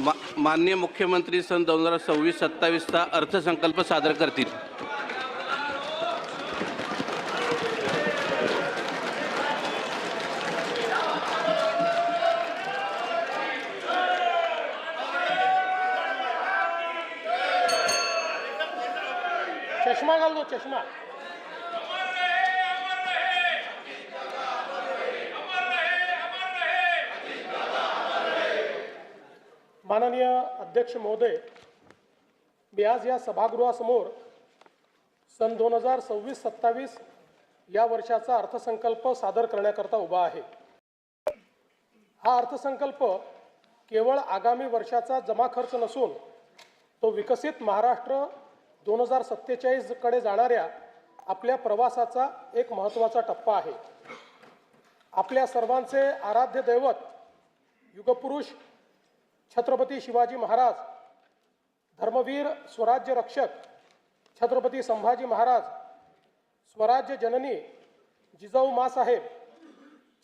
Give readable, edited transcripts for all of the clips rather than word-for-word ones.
माननीय मुख्यमंत्री सन 2026-27चा अर्थसंकल्प सादर करतील। चष्मा घाल दो, चष्मा। माननीय अध्यक्ष महोदय, मी आज या सभागृहासमोर सन 2026-27 या वर्षाचा अर्थसंकल्प सादर करण्याकरता उभा आहे। हा अर्थसंकल्प केवळ आगामी वर्षाचा जमा खर्च नसून तो विकसित महाराष्ट्र 2047 कडे जाणाऱ्या आपल्या प्रवासाचा एक महत्त्वाचा टप्पा आहे। आपल्या सर्वांचे आराध्य दैवत युगपुरुष छत्रपती शिवाजी महाराज, धर्मवीर स्वराज्य रक्षक छत्रपती संभाजी महाराज, स्वराज्य जननी जिजाऊ माँसाहेब,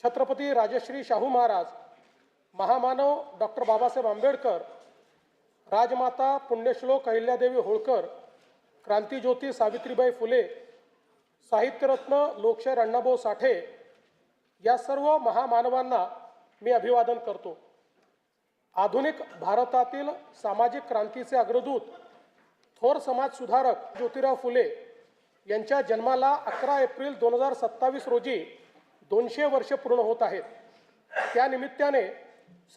छत्रपती राजश्री शाहू महाराज, महामानव डॉक्टर बाबासाहेब आंबेडकर, राजमाता पुण्यश्लोक अहिल्यादेवी होळकर, क्रांतिज्योती सावित्रीबाई फुले, साहित्यरत्न लोकशाहीर अण्णाभाऊ साठे या सर्व महामानवांना मी अभिवादन करतो। आधुनिक भारतातील सामाजिक क्रांतीचे अग्रदूत थोर समाज सुधारक ज्योतिराव फुले यांच्या जन्माला 11 एप्रिल 2027 रोजी 200 वर्षे पूर्ण होत आहेत। त्या निमित्ताने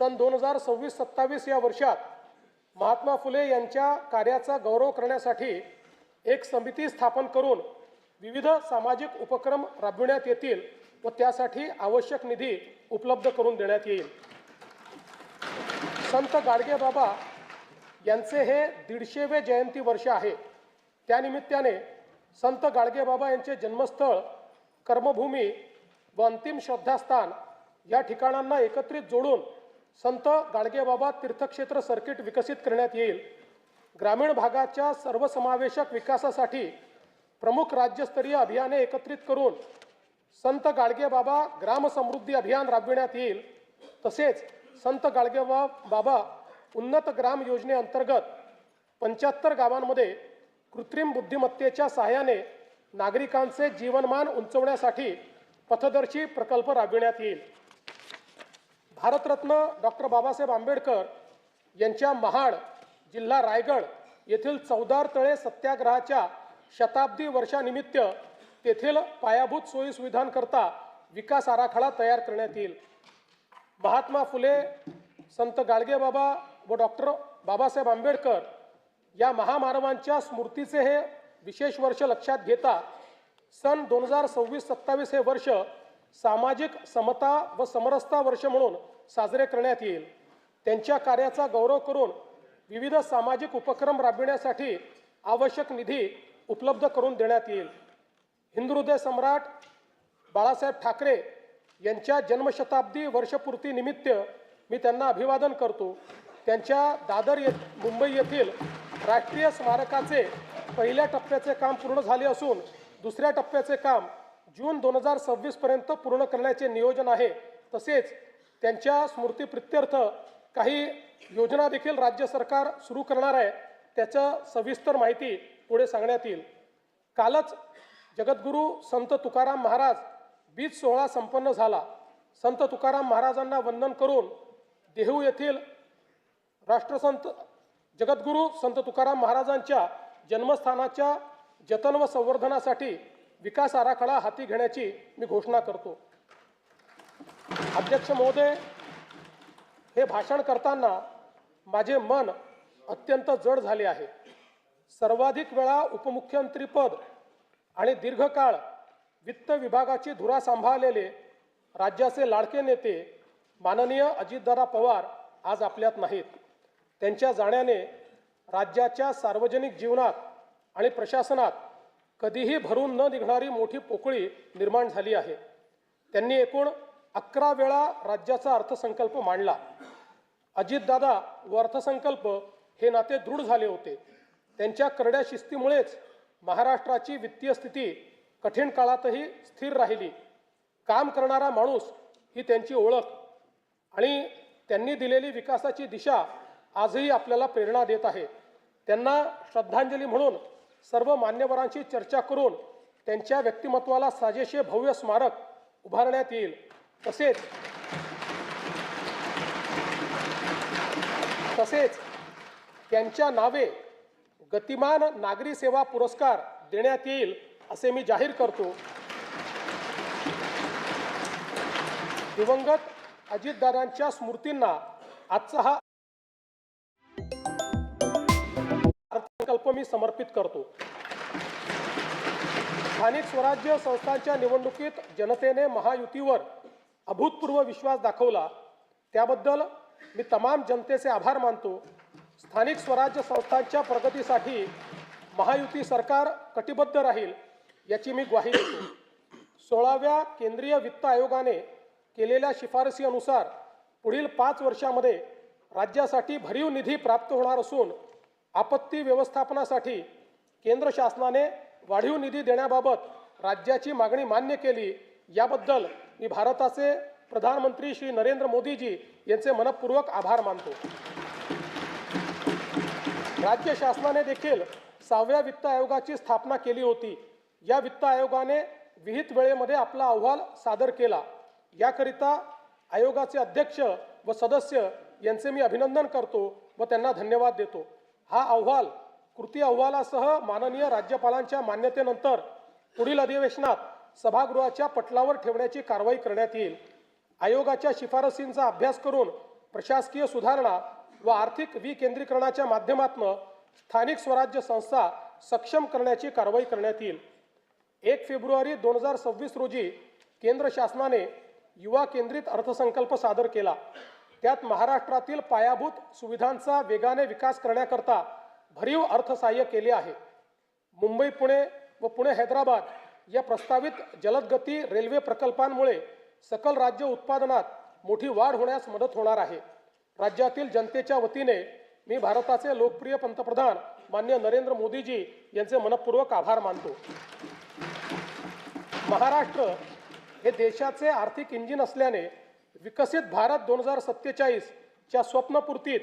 सन 2026-27 या वर्षात महात्मा फुले यांच्या कार्याचा गौरव करण्यासाठी एक समिती स्थापन करून विविध सामाजिक उपक्रम राबविण्यात येतील व त्यासाठी आवश्यक निधी उपलब्ध करून देण्यात येईल। संत गाडगेबाबा यांचे हे 150वे जयंती वर्ष आहे। त्यानिमित्ताने संत गाडगेबाबा यांचे जन्मस्थळ, कर्मभूमी व अंतिम श्रद्धास्थान या ठिकाणांना एकत्रित जोडून संत गाडगेबाबा तीर्थक्षेत्र सर्किट विकसित करण्यात येईल। ग्रामीण भागाच्या सर्वसमावेशक विकासासाठी प्रमुख राज्यस्तरीय अभियाने एकत्रित करून संत गाडगेबाबा ग्राम समृद्धी अभियान राबविण्यात येईल। तसेच संत गाडगेबाबा उन्नत ग्राम योजनेअंतर्गत 75 गावांमध्ये कृत्रिम बुद्धिमत्तेच्या सहाय्याने नागरिकांचे जीवनमान उंचवण्यासाठी पथदर्शी प्रकल्प राबविण्यात येईल। भारतरत्न डॉक्टर बाबासाहेब आंबेडकर यांच्या महाड, जिल्हा रायगड येथील चौदार तळे सत्याग्रहाच्या शताब्दी वर्षानिमित्त तेथील पायाभूत सोयी सुविधांकरता विकास आराखडा तयार करण्यात येईल। महात्मा फुले, संत गाडगेबाबा व डॉक्टर बाबासाहेब आंबेडकर या महामानवांच्या स्मृतीचे हे विशेष वर्ष लक्षात घेता सन 2026-27 हे वर्ष सामाजिक समता व समरसता वर्ष म्हणून साजरे करण्यात येईल। त्यांच्या कार्याचा गौरव करून विविध सामाजिक उपक्रम राबविण्यासाठी आवश्यक निधी उपलब्ध करून देण्यात येईल। हिंदुहृदय सम्राट बाळासाहेब ठाकरे यांच्या जन्मशताब्दी वर्षपूर्ती निमित्त मी त्यांना अभिवादन करतो। त्यांच्या दादर मुंबई येथील राष्ट्रीय स्मारकाचे पहिल्या टप्प्याचे काम पूर्ण झाले असून दुसऱ्या टप्प्याचे काम जून 2026 पर्यंत पूर्ण करण्याचे नियोजन आहे। तसेच त्यांच्या स्मृतीप्रित्यर्थ काही योजना देखील राज्य सरकार सुरू करणार आहे। त्याचं सविस्तर माहिती पुढे सांगण्यात येईल। कालच जगद्गुरू संत तुकाराम महाराज बीज सोहळा संपन्न झाला। संत तुकाराम महाराजांना वंदन करून देहू येथील राष्ट्रसंत जगद्गुरू संत तुकाराम महाराजांच्या जन्मस्थानाच्या जतन व संवर्धनासाठी विकास आराखडा हाती घेण्याची मी घोषणा करतो। अध्यक्ष महोदय, हे भाषण करताना माझे मन अत्यंत जड झाले आहे। सर्वाधिक वेळा उपमुख्यमंत्रीपद आणि दीर्घकाळ वित्त विभागाची धुरा सांभाळलेले राज्याचे लाडके नेते माननीय अजितदादा पवार आज आपल्यात नाहीत। त्यांच्या जाण्याने राज्याच्या सार्वजनिक जीवनात आणि प्रशासनात कधीही भरून न निघणारी मोठी पोकळी निर्माण झाली आहे। त्यांनी एकूण 11 वेळा राज्याचा अर्थसंकल्प मांडला। अजितदादा व अर्थसंकल्प हे नाते दृढ झाले होते। त्यांच्या करड्या शिस्तीमुळेच महाराष्ट्राची वित्तीय स्थिती कठीण काळातही स्थिर राहिली। काम करणारा माणूस ही त्यांची ओळख आणि त्यांनी दिलेली विकासाची दिशा आजही आपल्याला प्रेरणा देत आहे. त्यांना श्रद्धांजली म्हणून सर्व मान्यवरांशी चर्चा करून त्यांच्या व्यक्तिमत्वाला साजेसे भव्य स्मारक उभारण्यात येईल. तसेच त्यांच्या नावे गतिमान नागरी सेवा पुरस्कार देण्यात येईल असे मी जाहीर करतो. दिवंगत अजितदादांच्या स्मृतींना आजचा हा अर्थसंकल्प मी समर्पित करतो. स्थानिक स्वराज्य संस्थांच्या निवडणुकीत जनतेने महायुतीवर अभूतपूर्व विश्वास दाखवला, त्याबद्दल मी तमाम जनतेचे आभार मानतो. स्थानिक स्वराज्य संस्थांच्या प्रगतीसाठी महायुती सरकार कटिबद्ध राहील याची मी ग्वाही देतो. 16व्या केंद्रीय वित्त आयोगाने केलेल्या शिफारसीनुसार पुढील 5 वर्षांमध्ये राज्यासाठी भरीव निधी प्राप्त होणार असून आपत्ती व्यवस्थापनासाठी केंद्र शासनाने वाढीव निधी देण्याबाबत राज्याची मागणी मान्य केली. याबद्दल मी भारताचे प्रधानमंत्री श्री नरेंद्र मोदीजी यांचे मनपूर्वक आभार मानतो. राज्य शासनाने देखील 6व्या वित्त आयोगाची स्थापना केली होती. या वित्त आयोगाने विहित वेळेमध्ये आपला अहवाल सादर केला. याकरिता आयोगाचे अध्यक्ष व सदस्य यांचे मी अभिनंदन करतो व त्यांना धन्यवाद देतो. हा अहवाल कृती अहवालासह माननीय राज्यपालांच्या मान्यतेनंतर पुढील अधिवेशनात सभागृहाच्या पटलावर ठेवण्याची कारवाई करण्यात येईल. आयोगाच्या शिफारसींचा अभ्यास करून प्रशासकीय सुधारणा व आर्थिक विकेंद्रीकरणाच्या माध्यमातून स्थानिक स्वराज्य संस्था सक्षम करण्याची कारवाई करण्यात येईल. 1 फेब्रुवारी 2026 रोजी केंद्र शासनाने युवा केंद्रित अर्थसंकल्प सादर केला. त्यात महाराष्ट्रातील पायाभूत सुविधांचा वेगाने विकास करण्याकरता भरीव अर्थसहाय्य केले आहे. मुंबई पुणे व पुणे हैदराबाद या प्रस्तावित जलदगती रेल्वे प्रकल्पांमुळे सकल राज्य उत्पादनात मोठी वाढ होण्यास मदत होणार आहे. राज्यातील जनतेच्या वतीने मी भारताचे लोकप्रिय पंतप्रधान माननीय नरेंद्र मोदीजी यांचे मनपूर्वक आभार मानतो. महाराष्ट्र हे देशाचे आर्थिक इंजिन असल्याने विकसित भारत 2047च्या स्वप्नपूर्तीत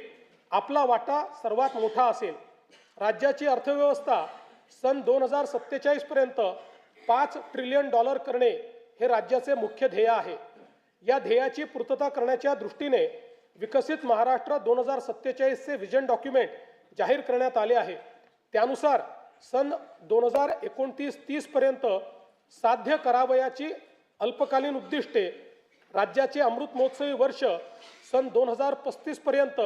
आपला वाटा सर्वात मोठा असेल. राज्याची अर्थव्यवस्था सन 2047 पर्यंत $5 ट्रिलियन करणे हे राज्याचे मुख्य ध्येय आहे. या ध्येयाची पूर्तता करण्याच्या दृष्टीने विकसित महाराष्ट्र 2047चे विजन डॉक्युमेंट जाहीर करण्यात आले आहे. त्यानुसार सन 2029-30 पर्यंत साध्य करावयाची अल्पकालीन उद्दिष्टे, राज्याचे अमृत महोत्सवी वर्ष सन 2035 पर्यंत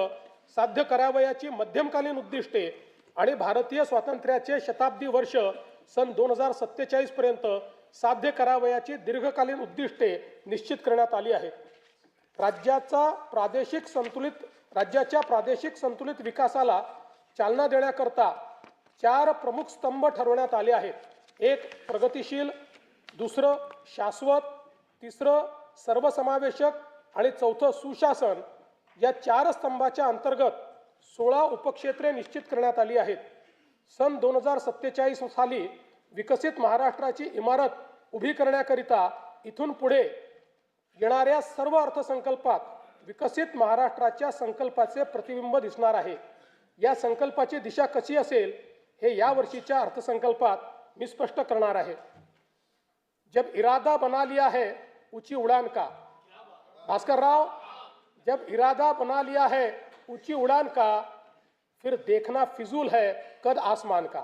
साध्य करावयाची मध्यमकालीन उद्दिष्टे आणि भारतीय स्वातंत्र्याचे शताब्दी वर्ष सन 2047 पर्यंत साध्य करावयाची दीर्घकालीन उद्दिष्टे निश्चित करण्यात आली आहेत. राज्याच्या प्रादेशिक संतुलित विकासाला चालना देण्याकरता 4 प्रमुख स्तंभ ठरवण्यात आले आहेत. 1 प्रगतिशील, 2 शाश्वत, 3 सर्वसमावेशक आणि 4 सुशासन. या 4 स्तंभाच्या अंतर्गत 16 उपक्षेत्रे निश्चित करण्यात आली आहेत. सन 2047 साली विकसित महाराष्ट्राची इमारत उभी करण्याकरिता इथून पुढे येणाऱ्या सर्व अर्थसंकल्पात विकसित महाराष्ट्राच्या संकल्पाचे प्रतिबिंब दिसणार आहे. या संकल्पाची दिशा कशी असेल हे या वर्षीच्या अर्थसंकल्पात मी स्पष्ट करणार आहे. जब इरादा बना लिया है ऊंची उड़ान का, भास्कर राव, जब इरादा बना लिया है ऊंची उड़ान का, फिर देखना फिजूल है कद आसमान का.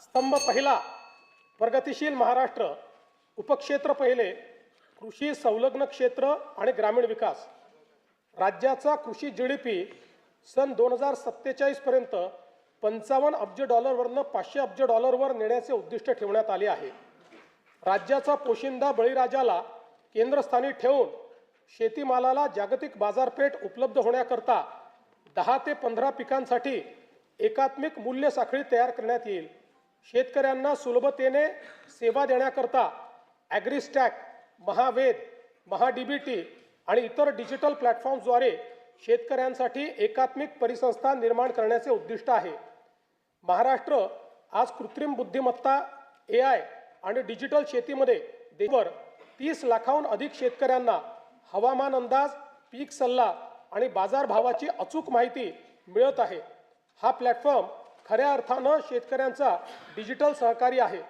स्तंभ पहिला प्रगतिशील महाराष्ट्र, उपक्षेत्र पहिले कृषी संलग्न क्षेत्र आणि ग्रामीण विकास. राज्याचा कृषी GDP सन 2047 पर्यंत $55 अब्ज वरनं $500 अब्ज वर नेण्याचे उद्दिष्ट ठेवण्यात आले आहे. राज्याचा पोशिंदा बळीराजाला केंद्रस्थानी ठेवून शेतीमालाला जागतिक बाजारपेठ उपलब्ध होण्याकरता 10 ते 15 पिकांसाठी एकात्मिक मूल्य साखळी तयार करण्यात येईल. शेतकऱ्यांना सुलभतेने सेवा देण्याकरता ॲग्रिस्टॅक, महावेद, महाडीबीटी आणि इतर डिजिटल प्लॅटफॉर्म्सद्वारे शेतकऱ्यांसाठी एकात्मिक परिसंस्था निर्माण करण्याचे उद्दिष्ट आहे. महाराष्ट्र आज कृत्रिम बुद्धिमत्ता AI आणि डिजिटल शेतीमध्ये देशभर 30 लाखाहून अधिक शेतकऱ्यांना हवामान अंदाज, पीक सल्ला आणि बाजारभावाची अचूक माहिती मिळत आहे. हा प्लॅटफॉर्म खऱ्या अर्थानं शेतकऱ्यांचा डिजिटल सहकारी आहे.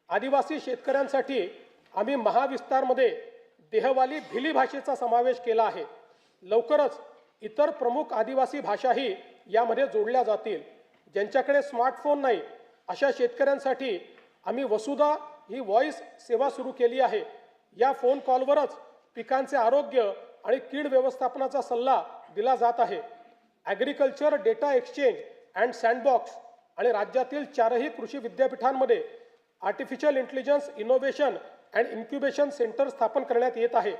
आदिवासी शेतकऱ्यांसाठी आम्ही महाविस्तारमध्ये देहवाली भिली भाषेचा समावेश केला आहे. लवकरच इतर प्रमुख आदिवासी भाषाही यामध्ये जोडल्या जातील. ज्यांच्याकडे स्मार्टफोन नाही अशा शेतकऱ्यांसाठी आम्ही वसुधा ही व्हॉइस सेवा सुरू केली आहे. या फोन कॉलवरच पिकांचे आरोग्य आणि कीड व्यवस्थापनाचा सल्ला दिला जात आहे. Agriculture data exchange and sandbox आणि राज्यातील 4ही कृषी विद्यापीठांमध्ये artificial intelligence innovation and incubation centre स्थापन करण्यात येत आहे.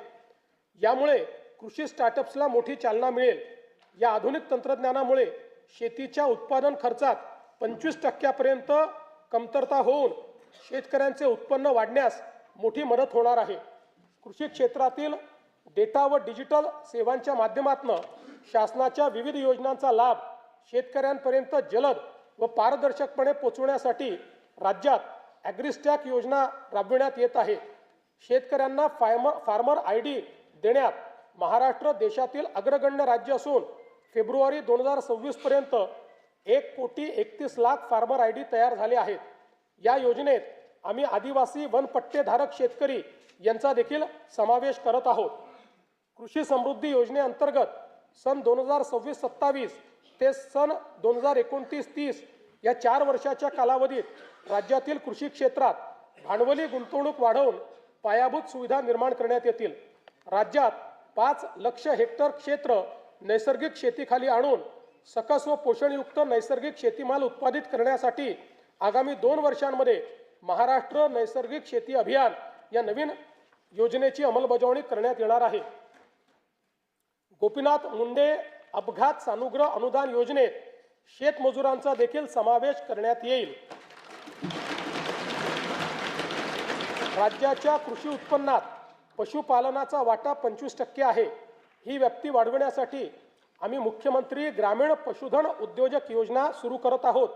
यामुळे कृषी स्टार्टअप्सला मोठी चालना मिळेल. या आधुनिक तंत्रज्ञानामुळे शेतीच्या उत्पादन खर्चात 25% कमतरता होऊन शेतकऱ्यांचे उत्पन्न वाढण्यास मोठी मदत होणार आहे. कृषी क्षेत्रातील डेटा व डिजिटल सेवांच्या माध्यमातून शासनाच्या विविध योजनांचा लाभ शेतकऱ्यांपर्यंत जलद व पारदर्शकपणे पोहोचवण्यासाठी राज्यात ॲग्रिस्टॅक योजना राबविण्यात येत आहे. शेतकऱ्यांना फार्मर ID देण्यात महाराष्ट्र देशातील अग्रगण्य राज्य असून फेब्रुवारी 2026 पर्यंत 1,31,00,000 फार्मर ID तयार झाले आहेत. या योजनेत आम्ही आदिवासी वनपट्टेधारक शेतकरी यांचा देखील समावेश करत आहोत. कृषी समृद्धी योजनेअंतर्गत सन 2026-27 ते सन 2029-30 या 4 वर्षाच्या कालावधीत राज्यातील कृषी क्षेत्रात भांडवली गुंतवणूक वाढवून पायाभूत सुविधा निर्माण करण्यात येतील. राज्यात 5 लाख हेक्टर क्षेत्र नैसर्गिक शेतीखाली आणून सकस व पोषणयुक्त नैसर्गिक शेतीमाल उत्पादित करण्यासाठी आगामी 2 वर्षांमध्ये महाराष्ट्र नैसर्गिक शेती अभियान या नवीन योजनेची अंमलबजावणी करण्यात येणार आहे. गोपीनाथ मुंडे अपघात सानुग्रह अनुदान योजनेत शेतमजुरांचा देखील समावेश करण्यात येईल. राज्याच्या कृषी उत्पन्नात पशुपालनाचा वाटा 25% आहे. ही व्याप्ती वाढविण्यासाठी आम्ही मुख्यमंत्री ग्रामीण पशुधन उद्योजक योजना सुरू करत आहोत.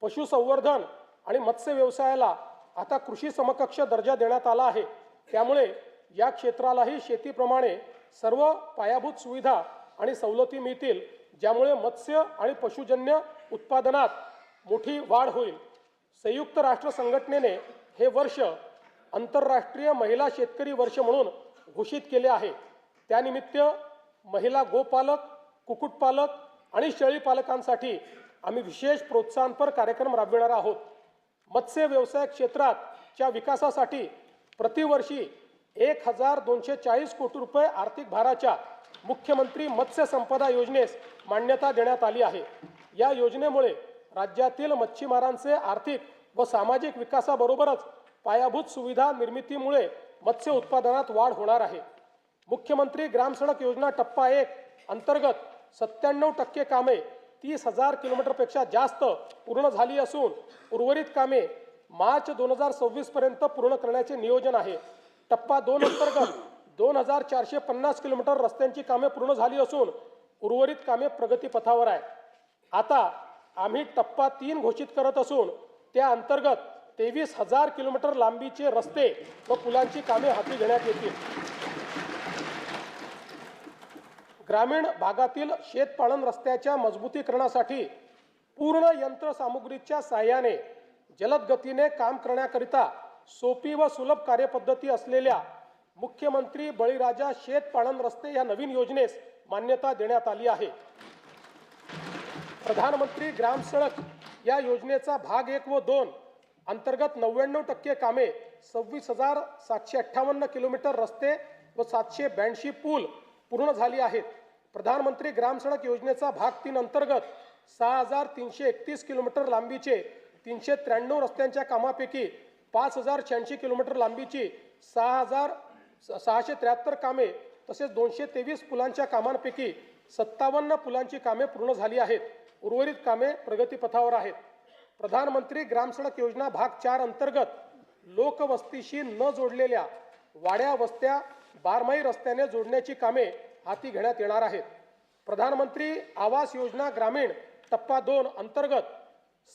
पशुसंवर्धन आणि मत्स्य व्यवसायाला आता कृषी समकक्ष दर्जा देण्यात आला आहे. त्यामुळे या क्षेत्रालाही शेतीप्रमाणे सर्व पायाभूत सुविधा आणि सवलती मिळतील, ज्यामुळे मत्स्य आणि पशुजन्य उत्पादनात मोठी वाढ होईल. संयुक्त राष्ट्र संघटनेने हे वर्ष आंतरराष्ट्रीय महिला शेतकरी वर्ष म्हणून घोषित केले आहे. त्यानिमित्त महिला गोपालक, कुक्कुटपालक आणि शेळीपालकांसाठी आम्ही विशेष प्रोत्साहनपर कार्यक्रम राबविणार आहोत. मत्स्य व्यवसाय क्षेत्राच्या विकासासाठी प्रतिवर्षी 1,240 कोटी रुपये आर्थिक भाराच्या मुख्यमंत्री मत्स्य संपदा योजनेस मान्यता देण्यात आली आहे. या योजनेमुळे राज्यातील मच्छीमारांचे आर्थिक व सामाजिक विकासाबरोबरच पायाभूत सुविधा निर्मितीमुळे मत्स्य उत्पादनात वाढ होणार आहे. मुख्यमंत्री ग्राम सडक योजना टप्पा 1 अंतर्गत 97% कामे 30,000 किलोमीटरपेक्षा जास्त पूर्ण झाली असून उर्वरित कामे मार्च 2026 पर्यंत पूर्ण करण्याचे नियोजन आहे. टप्पा 2 अंतर्गत 2,450 किलोमीटर रस्त्यांची कामे पूर्ण झाली असून उर्वरित कामे प्रगतीपथावर आहे. आता आम्ही टप्पा 3 घोषित करत असून त्या अंतर्गत 23,000 किलोमीटर लांबीचे रस्ते व पुलांची कामे हाती घेण्यात येतील. ग्रामीण भागातील शेतपालन रस्त्याच्या मजबूतीकरणासाठी पूर्ण यंत्रसामुग्रीच्या साहाय्याने जलद गतीने काम करण्याकरिता सोपी व सुलभ कार्यपद्धती असलेल्या मुख्यमंत्री बळीराजा शेतपालन रस्ते या नवीन योजनेस मान्यता देण्यात आली आहे. प्रधानमंत्री ग्राम सडक या योजनेचा भाग 1 व 2 अंतर्गत 99% कामे 26,758 किलोमीटर रस्ते व 782 पूल पूर्ण झाली आहेत. प्रधानमंत्री ग्राम सडक योजनेचा भाग 3 अंतर्गत 6,331 किलोमीटर लांबीचे 393 रस्त्यांच्या कामापैकी 5,086 किलोमीटर लांबीची 6,673 कामे तसेच 223 पुलांच्या कामांपैकी 57 पुलांची कामे पूर्ण झाली आहेत. उर्वरित कामे प्रगतीपथावर आहेत. प्रधानमंत्री ग्राम सडक योजना भाग 4 अंतर्गत लोकवस्तीशी न जोडलेल्या वाड्या वस्त्या बारमाही रस्त्याने जोडण्याची कामे हाती घेण्यात येणार आहेत. प्रधानमंत्री आवास योजना ग्रामीण टप्पा 2 अंतर्गत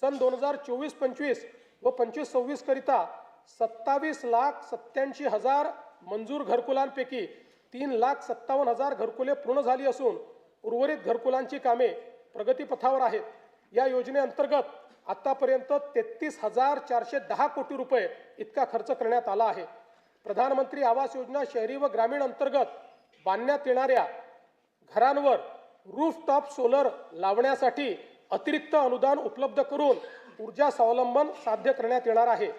सन 2024-25 व 25-26 करिता 27,87,000 मंजूर घरकुलांपैकी 3,57,000 घरकुले पूर्ण झाली असून उर्वरित घरकुलांची कामे प्रगतीपथावर आहेत. या योजनेअंतर्गत आतापर्यंत 33,410 कोटी रुपये इतका खर्च करण्यात आला आहे. प्रधानमंत्री आवास योजना शहरी व ग्रामीण अंतर्गत बांधण्यात येणाऱ्या घरांवर रूफटॉप सोलर लावण्यासाठी अतिरिक्त अनुदान उपलब्ध करून ऊर्जा स्वावलंबन साध्य करण्यात येणार आहे.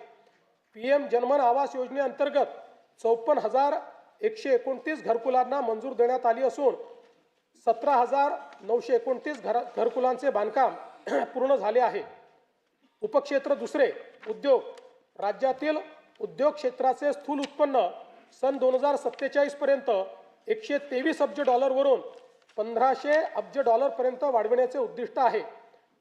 PM जनमन आवास योजनेअंतर्गत 54,129 घरकुलांना मंजूर देण्यात आली असून 17,929 घरकुलांचे बांधकाम पूर्ण झाले आहे. उपक्षेत्र दुसरे उद्योग. राज्यातील उद्योग क्षेत्राचे स्थूल उत्पन्न सन 2047 पर्यंत 123 अब्ज डॉलरवरून 1500 अब्ज डॉलरपर्यंत वाढविण्याचे उद्दिष्ट आहे.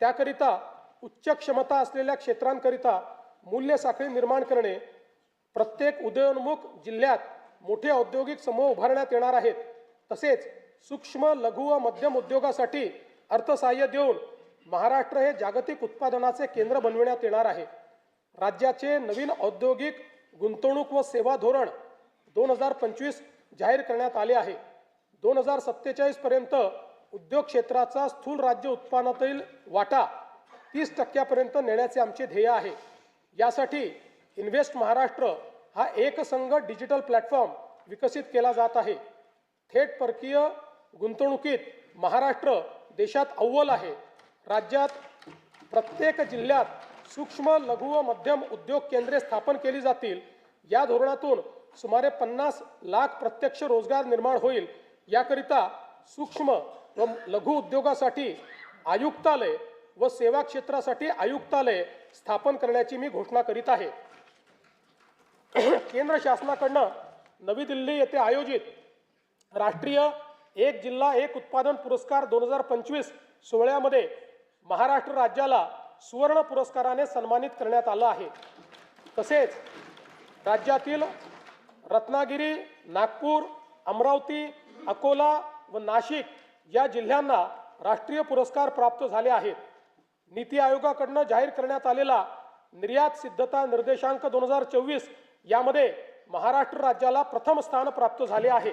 त्याकरिता उच्च क्षमता असलेल्या क्षेत्रांकरिता मूल्य साखळी निर्माण करणे, प्रत्येक उदयोन्मुख जिल्ह्यात मोठे औद्योगिक समूह उभारण्यात येणार आहेत. तसेच सूक्ष्म लघु व मध्यम उद्योगासाठी अर्थसहाय्य देऊन महाराष्ट्र हे जागतिक उत्पादनाचे केंद्र बनविण्यात येणार आहे. राज्याचे नवीन औद्योगिक गुंतवणूक व सेवा धोरण 2025 जाहीर करण्यात आले आहे. 2047 पर्यंत उद्योग क्षेत्राचा स्थूल राज्य उत्पन्नातील वाटा 30% नेण्याचे आमचे ध्येय आहे. यासाठी इन्व्हेस्ट महाराष्ट्र हा एकसंघ डिजिटल प्लॅटफॉर्म विकसित केला जात आहे. थेट परकीय गुंतवणुकीत महाराष्ट्र देशात अव्वल आहे. राज्यात प्रत्येक जिल्ह्यात सूक्ष्म लघु व मध्यम उद्योग केंद्रे स्थापन केली जातील. या धोरणातून सुमारे 50 लाख प्रत्यक्ष रोजगार निर्माण होईल. याकरिता सूक्ष्म व लघु उद्योगासाठी आयुक्तालय व सेवा क्षेत्रासाठी आयुक्तालय स्थापन करण्याची मी घोषणा करीत आहे. केंद्र शासनाकडून नवी दिल्ली येथे आयोजित राष्ट्रीय एक जिल्हा एक उत्पादन पुरस्कार 2025 सोहळ्यामध्ये महाराष्ट्र राज्याला सुवर्ण पुरस्काराने सन्मानित करण्यात आलं आहे. तसेच राज्यातील रत्नागिरी, नागपूर, अमरावती, अकोला व नाशिक या जिल्ह्यांना राष्ट्रीय पुरस्कार प्राप्त झाले आहेत. नीती आयोगाकडून जाहीर करण्यात आलेला निर्यात सिद्धता निर्देशांक 2024 यामध्ये महाराष्ट्र राज्याला प्रथम स्थान प्राप्त झाले आहे.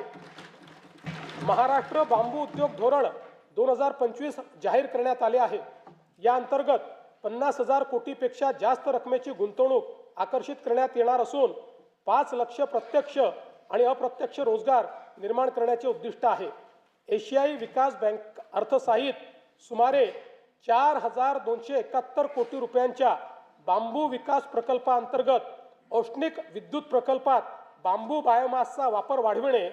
महाराष्ट्र बांबू उद्योग धोरण 2025 जाहीर करण्यात आले आहे. या अंतर्गत 50,000 कोटीपेक्षा जास्त रकमेची गुंतवणूक आकर्षित करण्यात येणार असून 5 लाख प्रत्यक्ष आणि अप्रत्यक्ष रोजगार निर्माण करण्याचे उद्दिष्ट आहे. एशियाई विकास बँक अर्थसहाय्यित सुमारे 4,271 कोटी रुपयांच्या बांबू विकास प्रकल्पाअंतर्गत औष्णिक विद्युत प्रकल्पात बांबू बायोमासचा वापर वाढविणे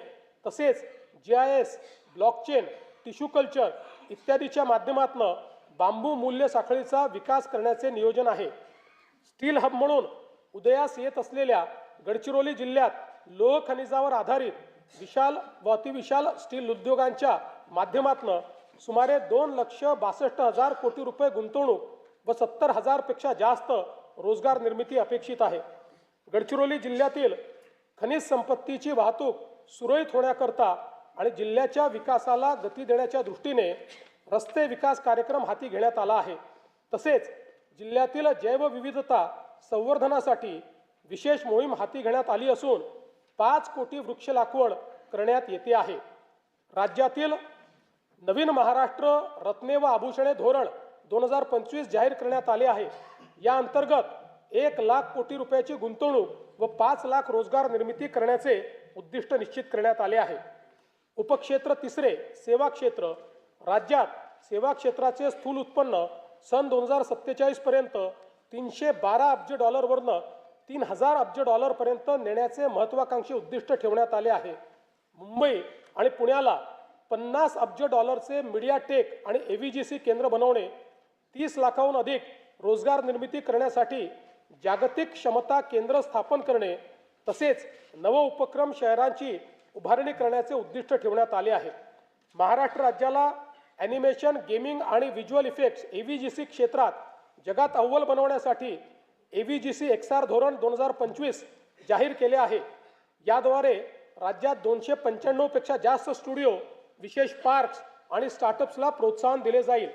तसेच GIS, ब्लॉकचेन, टिश्यू कल्चर इत्यादीच्या माध्यमातून बांबू मूल्य साखळीचा विकास करण्याचे नियोजन आहे. स्टील हब म्हणून उदयास येत असलेल्या गडचिरोली जिल्ह्यात लोह खनिजावर आधारित विशाल व अतिविशाल स्टील उद्योगांच्या माध्यमातून सुमारे 2,62,000 कोटी रुपये गुंतवणूक व 70,000 पेक्षा जास्त रोजगार निर्मिती अपेक्षित आहे. गडचिरोली जिल्ह्यातील खनिज संपत्तीची वाहतूक सुरळीत होण्याकरता आणि जिल्ह्याच्या विकासाला गती देण्याच्या दृष्टीने रस्ते विकास कार्यक्रम हाती घेण्यात आला आहे. तसेच जिल्ह्यातील जैवविविधता संवर्धनासाठी विशेष मोहीम हाती घेण्यात आली असून 5 कोटी वृक्ष लागवड करण्यात येते आहे. राज्यातील नवीन महाराष्ट्र रत्ने व आभूषणे धोरण 2025 जाहीर करण्यात आले आहे. या अंतर्गत 1 लाख कोटी रुपयाची गुंतवणूक व 5 लाख रोजगार निर्मिती करण्याचे उद्दिष्ट निश्चित करण्यात आले आहे. उपक्षेत्र तिसरे सेवा क्षेत्र. राज्यात सेवा क्षेत्राचे स्थूल उत्पन्न सन 2047 पर्यंत 312 अब्ज डॉलरवरून 3,000 अब्ज डॉलरपर्यंत नेण्याचे महत्त्वाकांक्षी उद्दिष्ट ठेवण्यात आले आहे. मुंबई आणि पुण्याला 50 अब्ज डॉलरचे मीडिया टेक आणि AVGC केंद्र बनवणे, 30 लाखाहून अधिक रोजगार निर्मिती करण्यासाठी जागतिक क्षमता केंद्र स्थापन करणे तसेच नव उपक्रम शहरांची उभारणी करण्याचे उद्दिष्ट ठेवण्यात आले आहे. महाराष्ट्र राज्याला ॲनिमेशन, गेमिंग आणि व्हिज्युअल इफेक्ट्स AVGC क्षेत्रात जगात अव्वल बनवण्यासाठी AVGC XR धोरण 2025 जाहीर केले आहे. याद्वारे राज्यात 295 पेक्षा जास्त स्टुडिओ, विशेष पार्क्स आणि स्टार्टअप्सला प्रोत्साहन दिले जाईल.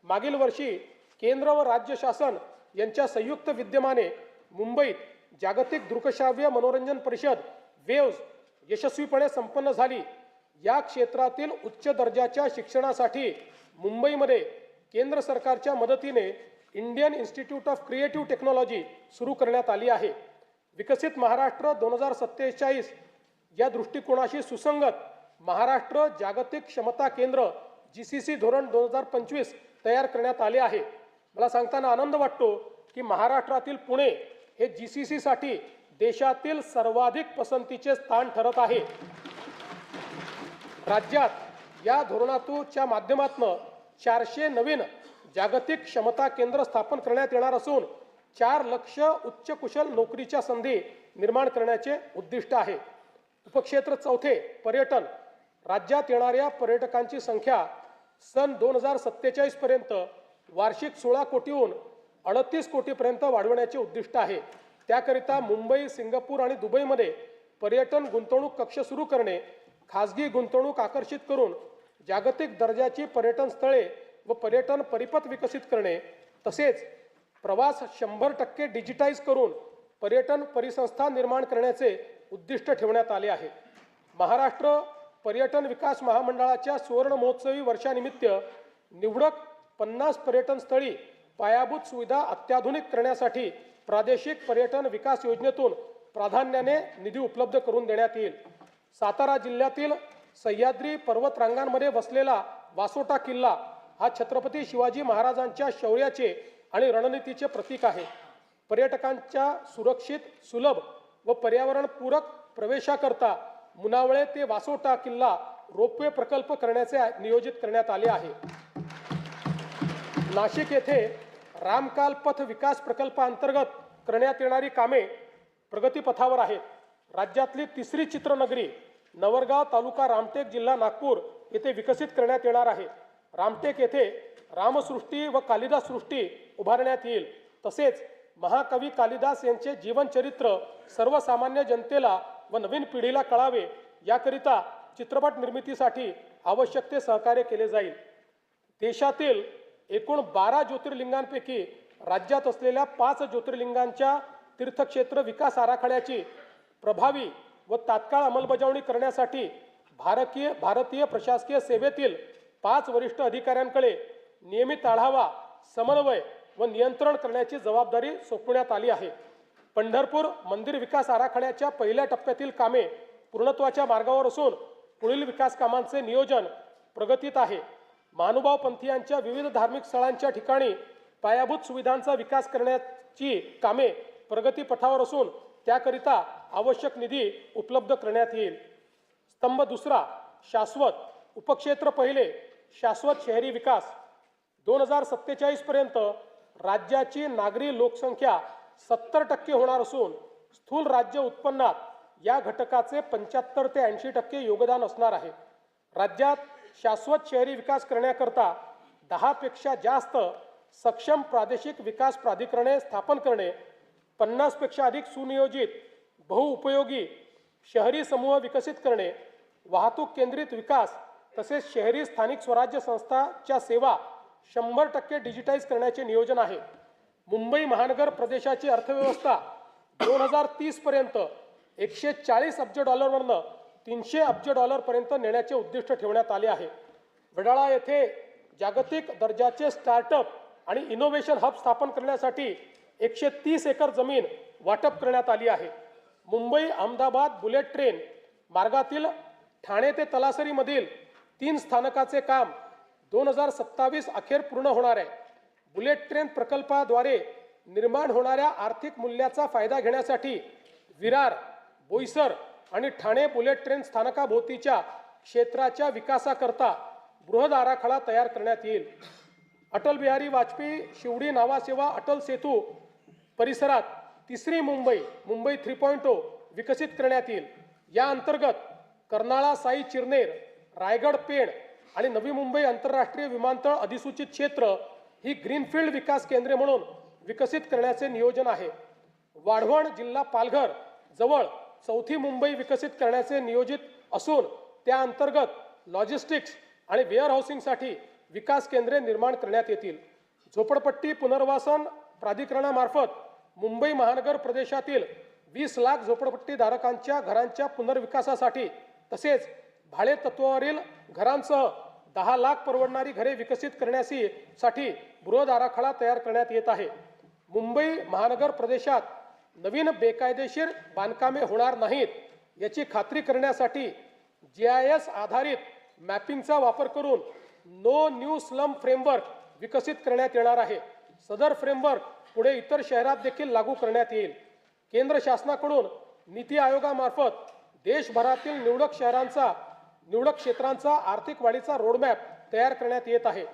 मागील वर्षी केंद्र व राज्य शासन यांच्या संयुक्त विद्यमाने मुंबईत जागतिक दृकश्राव्य मनोरंजन परिषद वेव्स यशस्वीपणे संपन्न झाली। या क्षेत्रातील उच्च दर्जाच्या शिक्षणासाठी मुंबईमध्ये केंद्र सरकारच्या मदतीने Indian institute of creative technology सुरू करण्यात आली आहे। विकसित महाराष्ट्र 2047 या दृष्टिकोनाशी सुसंगत महाराष्ट्र जागतिक क्षमता केंद्र GCC धोरण 2025 तयार करण्यात आले आहे। मला सांगताना आनंद वाटतो की महाराष्ट्रातील पुणे हे GCC साठी देशातील सर्वाधिक पसंतीचे स्थान ठरत आहे। राज्यात या धोरणाच्या माध्यमातून 400 नवीन जागतिक क्षमता केंद्र स्थापन करण्यात येणार असून 4 लाख उच्च कुशल नोकरीच्या संधी निर्माण करण्याचे उद्दिष्ट आहे। उपक्षेत्र चौथे पर्यटन राज्यात येणाऱ्या पर्यटकांची संख्या सन 2047 पर्यंत वार्षिक 16 कोटीहून 38 कोटीपर्यंत वाढवण्याचे उद्दिष्ट आहे। त्याकरिता मुंबई, सिंगापूर आणि दुबईमध्ये पर्यटन गुंतवणूक कक्ष सुरू करणे, खासगी गुंतवणूक आकर्षित करून जागतिक दर्जाची पर्यटन स्थळे व पर्यटन परिपथ विकसित करणे, तसेच प्रवास 100% डिजिटाइज करून पर्यटन परिसंस्था निर्माण करण्याचे उद्दिष्ट ठेवण्यात आले आहे। महाराष्ट्र पर्यटन विकास महामंडळाच्या सुवर्ण महोत्सवी वर्षानिमित्त निवडक 50 पर्यटन स्थळी पायाभूत सुविधा अत्याधुनिक करण्यासाठी प्रादेशिक पर्यटन विकास योजनेतून प्राधान्याने निधी उपलब्ध करून देण्यात येईल। सातारा जिल्ह्यातील सह्याद्री पर्वतरांगांमध्ये वसलेला वासोटा किल्ला हा छत्रपती शिवाजी महाराजांच्या शौर्याचे आणि रणनीतीचे प्रतीक आहे। पर्यटकांच्या सुरक्षित, सुलभ व पर्यावरणपूरक प्रवेशाकरता मुनावळे ते वासोटा किल्ला रोपवे प्रकल्प करण्याचे नियोजित करण्यात आले आहे। नाशिक येथे रामकाल पथ विकास प्रकल्पाअंतर्गत करण्यात येणारी कामे प्रगतीपथावर आहेत। राज्यातली तिसरी चित्रनगरी नवरगाव तालुका रामटेक जिल्हा नागपूर येथे विकसित करण्यात येणार आहे। रामटेक येथे रामसृष्टी व कालिदास सृष्टी उभारण्यात येईल। तसेच महाकवी कालिदास यांचे जीवनचरित्र सर्वसामान्य जनतेला व नवीन पिढीला कळावे याकरिता चित्रपट निर्मितीसाठी आवश्यक ते सहकार्य केले जाईल। देशातील एकूण 12 ज्योतिर्लिंगांपैकी राज्यात असलेल्या 5 ज्योतिर्लिंगांच्या तीर्थक्षेत्र विकास आराखड्याची प्रभावी व तात्काळ अंमलबजावणी करण्यासाठी भारतीय प्रशासकीय सेवेतील 5 वरिष्ठ अधिकाऱ्यांकडे नियमित आढावा, समन्वय व नियंत्रण करण्याची जबाबदारी सोपवण्यात आली आहे। पंढरपूर मंदिर विकास आराखड्याच्या पहिल्या टप्प्यातील कामे पूर्णत्वाच्या मार्गावर असून पुढील विकास कामांचे नियोजन प्रगतीत आहे। महानुभाव पंथीयांच्या विविध धार्मिक स्थळांच्या ठिकाणी पायाभूत सुविधांचा विकास करण्याची कामे प्रगतीपथावर असून त्याकरिता आवश्यक निधी उपलब्ध करण्यात येईल। स्तंभ दुसरा शाश्वत उपक्षेत्र पहिले शाश्वत शहरी विकास 2047 पर्यंत राज्याची नागरी लोकसंख्या 70% होणार असून स्थूल राज्य उत्पन्नात या घटकाचे 75 ते 80% योगदान असणार आहे। राज्यात शाश्वत शहरी विकास करण्याकरता 10 पेक्षा जास्त सक्षम प्रादेशिक विकास प्राधिकरणे स्थापन करणे, 50 पेक्षा अधिक सुनियोजित बहुउपयोगी शहरी समूह विकसित करणे, वाहतूक केंद्रित विकास तसेच शहरी स्थानिक स्वराज्य संस्थांच्या सेवा 100% डिजिटाइज करण्याचे नियोजन आहे। मुंबई महानगर प्रदेशाची अर्थव्यवस्था 2030 पर्यंत 140 अब्ज डॉलरवरून 300 अब्ज डॉलरपर्यंत नेण्याचे उद्दिष्ट ठेवण्यात आले आहे। वडाळा येथे जागतिक दर्जाचे स्टार्टअप आणि इनोव्हेशन हब स्थापन करण्यासाठी 130 एकर जमीन वाटप करण्यात आली आहे। मुंबई अहमदाबाद बुलेट ट्रेन मार्गातील ठाणे ते तलासरीमधील 3 स्थानकाचे काम 2027 अखेर पूर्ण होणार आहे। बुलेट ट्रेन प्रकल्पाद्वारे निर्माण होणाऱ्या आर्थिक मूल्याचा फायदा घेण्यासाठी विरार, बोईसर आणि ठाणे बुलेट ट्रेन स्थानकाभोवतीच्या क्षेत्राच्या विकासाकरता बृहद आराखडा तयार करण्यात येईल। अटल बिहारी वाजपेयी शिवडी नावासेवा अटल सेतू परिसरात तिसरी मुंबई 3.0 विकसित करण्यात येईल। या अंतर्गत कर्नाळा साई चिरनेर, रायगड पेण आणि नवी मुंबई आंतरराष्ट्रीय विमानतळ अधिसूचित क्षेत्र ही ग्रीनफील्ड विकास केंद्रे म्हणून विकसित करण्याचे नियोजन आहे। वाढवण जिल्हा पालघर जवळ चौथी मुंबई विकसित करण्याचे नियोजित असून त्या अंतर्गत लॉजिस्टिक्स आणि वेअर हाऊसिंगसाठी विकास केंद्रे निर्माण करण्यात येतील। झोपडपट्टी पुनर्वसन प्राधिकरणामार्फत मुंबई महानगर प्रदेशातील 20 लाख झोपडपट्टीधारकांच्या घरांच्या पुनर्विकासासाठी तसेच भाडेतत्वावरील घरांसह 10 लाख परवडणारी घरे विकसित करण्यासाठी बृहद आराखडा तयार करण्यात येत आहे. मुंबई महानगर प्रदेशात नवीन बेकायदेशीर बांधकामे होणार नाहीत याची खात्री करण्यासाठी GIS आधारित मॅपिंगचा वापर करून नो न्यू स्लम फ्रेमवर्क विकसित करण्यात येणार आहे. सदर फ्रेमवर्क पुढे इतर शहरात देखील लागू करण्यात येईल. केंद्र शासनाकडून नीती आयोगामार्फत देशभरातील निवडक क्षेत्रांचा आर्थिक वाढीचा रोडमॅप तयार करण्यात येत आहे.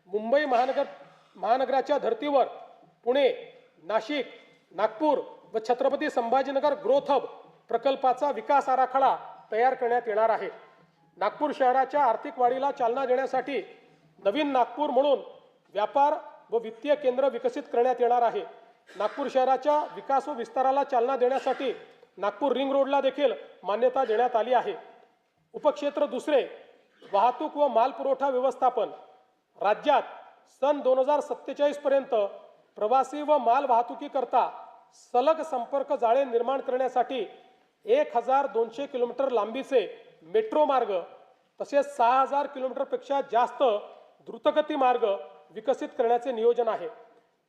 मुंबई महानगराच्या धर्तीवर पुणे, नाशिक, नागपूर व छत्रपती संभाजीनगर ग्रोथ हब प्रकल्पाचा विकास आराखडा तयार करण्यात येणार आहे. नागपूर शहराच्या आर्थिक वाढीला चालना देण्यासाठी नवीन नागपूर म्हणून व्यापार व वित्तीय केंद्र विकसित करण्यात येणार आहे. नागपूर शहराच्या विकास व विस्ताराला चालना देण्यासाठी नागपूर रिंग रोडला देखील मान्यता देण्यात आली आहे. उपक्षेत्र दुसरे, वाहतूक व मालपुरवठा व्यवस्थापन. राज्यात सन 2047 पर्यंत प्रवासी व माल वाहतुकीकरता सलग संपर्क जाळे निर्माण करण्यासाठी 1200 किलोमीटर लांबीचे मेट्रो मार्ग तसेच 6000 किलोमीटरपेक्षा जास्त द्रुतगती मार्ग विकसित करण्याचे नियोजन आहे.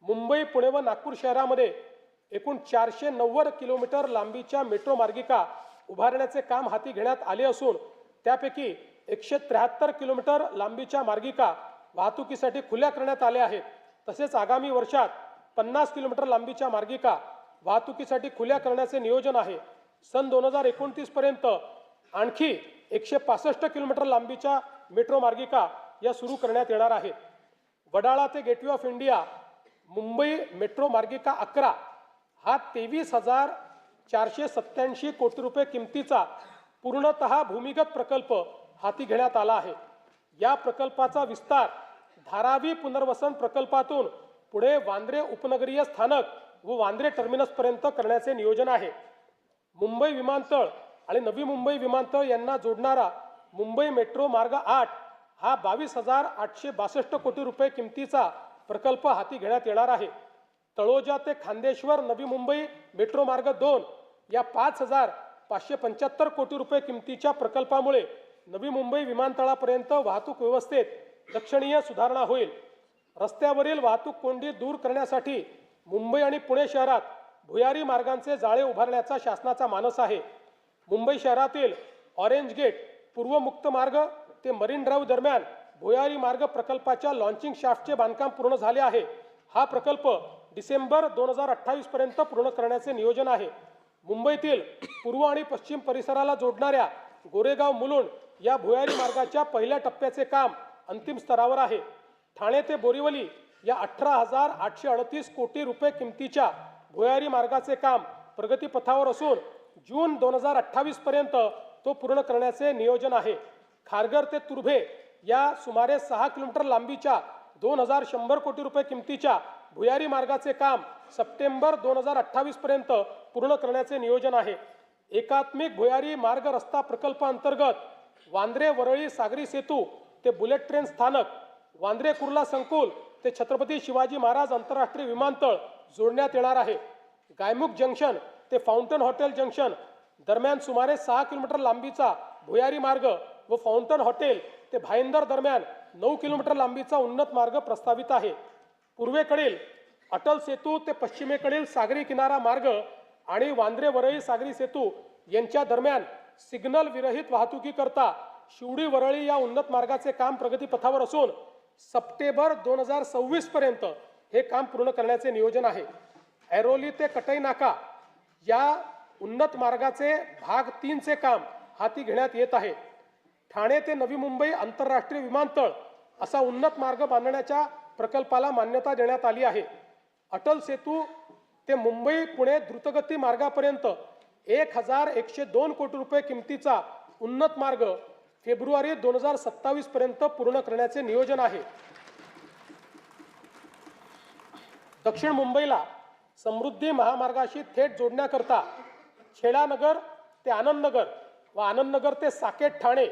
मुंबई, पुणे व नागपूर शहरामध्ये एकूण 490 किलोमीटर लांबीच्या मेट्रो मार्गिका उभारण्याचे काम हाती घेण्यात आले असून त्यापैकी 173 किलोमीटर लांबीच्या मार्गिका वाहतुकीसाठी खुल्या करण्यात आल्या आहेत. तसेच आगामी वर्षात 50 किलोमीटर लांबीच्या मार्गिका वाहतुकीसाठी खुल्या करण्याचे नियोजन आहे. सन 2029 पर्यंत आणखी 165 किलोमीटर लांबीच्या मेट्रो मार्गिका या सुरू करण्यात येणार आहेत. वडाळा ते gateway of India Mumbai metro मार्गिका 11 हा 23,487 कोटी रुपये किमतीचा पूर्णतः भूमिगत प्रकल्प हाती घेण्यात आला आहे. या प्रकल्पाचा विस्तार धारावी पुनर्वसन प्रकल्पातून पुढे वांद्रे उपनगरीय स्थानक व वांद्रे टर्मिनसपर्यंत करण्याचे नियोजन आहे. मुंबई विमानतळ आणि नवी मुंबई विमानतळ यांना जोडणारा मुंबई मेट्रो मार्ग 8 हा 22,862 कोटी रुपये किमतीचा प्रकल्प हाती घेण्यात येणार आहे. तळोजा ते खांदेश्वर नवी मुंबई मेट्रो मार्ग 2 या 5,575 कोटी रुपये किमतीच्या प्रकल्पामुळे नवी मुंबई विमानतळापर्यंत वाहतूक व्यवस्थेत लक्षणीय सुधारणा होईल. रस्त्यावरील वाहतूक कोंडी दूर करण्यासाठी मुंबई आणि पुणे शहरात भुयारी मार्गांचे जाळे उभारण्याचा शासनाचा मानस आहे. मुंबई शहरातील ऑरेंज गेट पूर्व मुक्त मार्ग ते मरीन ड्राईव्ह दरम्यान भुयारी मार्ग प्रकल्पाच्या लॉन्चिंग शाफ्टचे बांधकाम पूर्ण झाले आहे. हा प्रकल्प डिसेंबर 2028 पर्यंत पूर्ण करण्याचे नियोजन आहे. मुंबईतील पूर्व आणि पश्चिम परिसराला जोडणाऱ्या गोरेगाव मुलुंड या भुयारी मार्गाच्या पहिल्या टप्प्याचे काम अंतिम स्तरावर आहे. ठाणे ते बोरिवली या 18,838 कोटी रुपये किमतीच्या भुयारी मार्गाचे काम प्रगतीपथावर असून जून 2028 पर्यंत तो पूर्ण करण्याचे नियोजन आहे. खारघर ते तुर्भे या सुमारे 6 किलोमीटर लांबीच्या 2,100 कोटी रुपये किमतीच्या भुयारी मार्गाचे काम सप्टेंबर 2028 पर्यंत पूर्ण करण्याचे नियोजन आहे. एकात्मिक भुयारी मार्ग रस्ता प्रकल्पांतर्गत वांद्रे वरळी सागरी सेतू ते बुलेट ट्रेन स्थानक, वांद्रे कुर्ला संकुल ते छत्रपती शिवाजी महाराज आंतरराष्ट्रीय विमानतळ जोडण्यात येणार आहे. गायमुख जंक्शन ते फाउंटन हॉटेल जंक्शन दरम्यान सुमारे 6 किलोमीटर लांबीचा भुयारी मार्ग व फाउंटन हॉटेल ते भाईंदर दरम्यान 9 किलोमीटर लांबीचा उन्नत मार्ग प्रस्तावित आहे. पूर्वेकडील अटल सेतू ते पश्चिमेकडील सागरी किनारा मार्ग आणि वांद्रे वरळी सागरी सेतू यांच्या दरम्यान सिग्नल विरहित वाहतुकीकरता शिवडी वरळी या उन्नत मार्गाचे काम प्रगतीपथावर असून सप्टेंबर 2026 पर्यंत हे काम पूर्ण करण्याचे नियोजन आहे. ऐरोली ते कटई नाका या उन्नत मार्गाचे भाग 3 चे काम हाती घेण्यात येत आहे. ठाणे ते नवी मुंबई आंतरराष्ट्रीय विमानतळ असा उन्नत मार्ग बांधण्याच्या प्रकल्पाला मान्यता देण्यात आली आहे. अटल सेतू ते मुंबई पुणे द्रुतगती मार्गापर्यंत 1,102 कोटी रुपये किमतीचा उन्नत मार्ग फेब्रुवारी 2027 पर्यंत पूर्ण करण्याचे नियोजन आहे. दक्षिण मुंबईला समृद्धी महामार्गाशी थेट जोडण्याकरता छेडानगर ते आनंदनगर व आनंदनगर ते साकेत ठाणे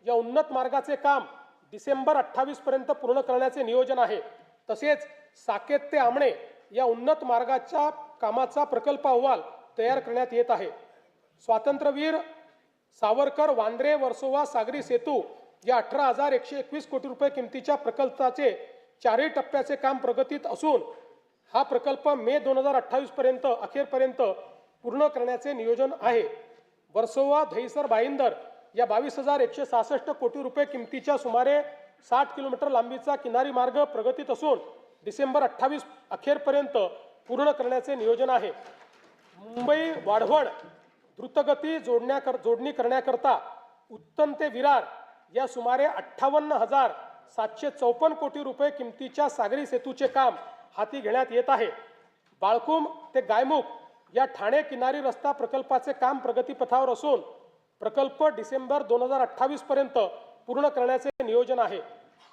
या उन्नत मार्गाचे काम डिसेंबर 28 पर्यंत पूर्ण करण्याचे नियोजन आहे. तसेच साकेत ते आमणे या उन्नत मार्गाच्या कामाचा प्रकल्प अहवाल तयार करण्यात येत आहे. स्वातंत्र्यवीर सावरकर वांद्रे वर्सोवा सागरी सेतू या 18,121 कोटी रुपये किमतीच्या प्रकल्पाचे 4ही टप्प्याचे काम प्रगतीत असून हा प्रकल्प मे 2028 अखेरपर्यंत पूर्ण करण्याचे नियोजन आहे. वर्सोवा दहिसर भाईंदर या 22,166 कोटी रुपये किमतीच्या सुमारे 60 किलोमीटर लांबीचा किनारी मार्ग प्रगतीत असून डिसेंबर 28 अखेरपर्यंत पूर्ण करण्याचे नियोजन आहे. मुंबई वाढवण द्रुतगती जोडणी करण्याकरता उत्तन ते विरार या सुमारे 58,754 कोटी रुपये किमतीच्या सागरी सेतूचे काम हाती घेण्यात येत आहे. बाळकुम ते गायमुख या ठाणे किनारी रस्ता प्रकल्पाचे काम प्रगतीपथावर असून प्रकल्प डिसेंबर 2028 पर्यंत पूर्ण करण्याचे नियोजन आहे.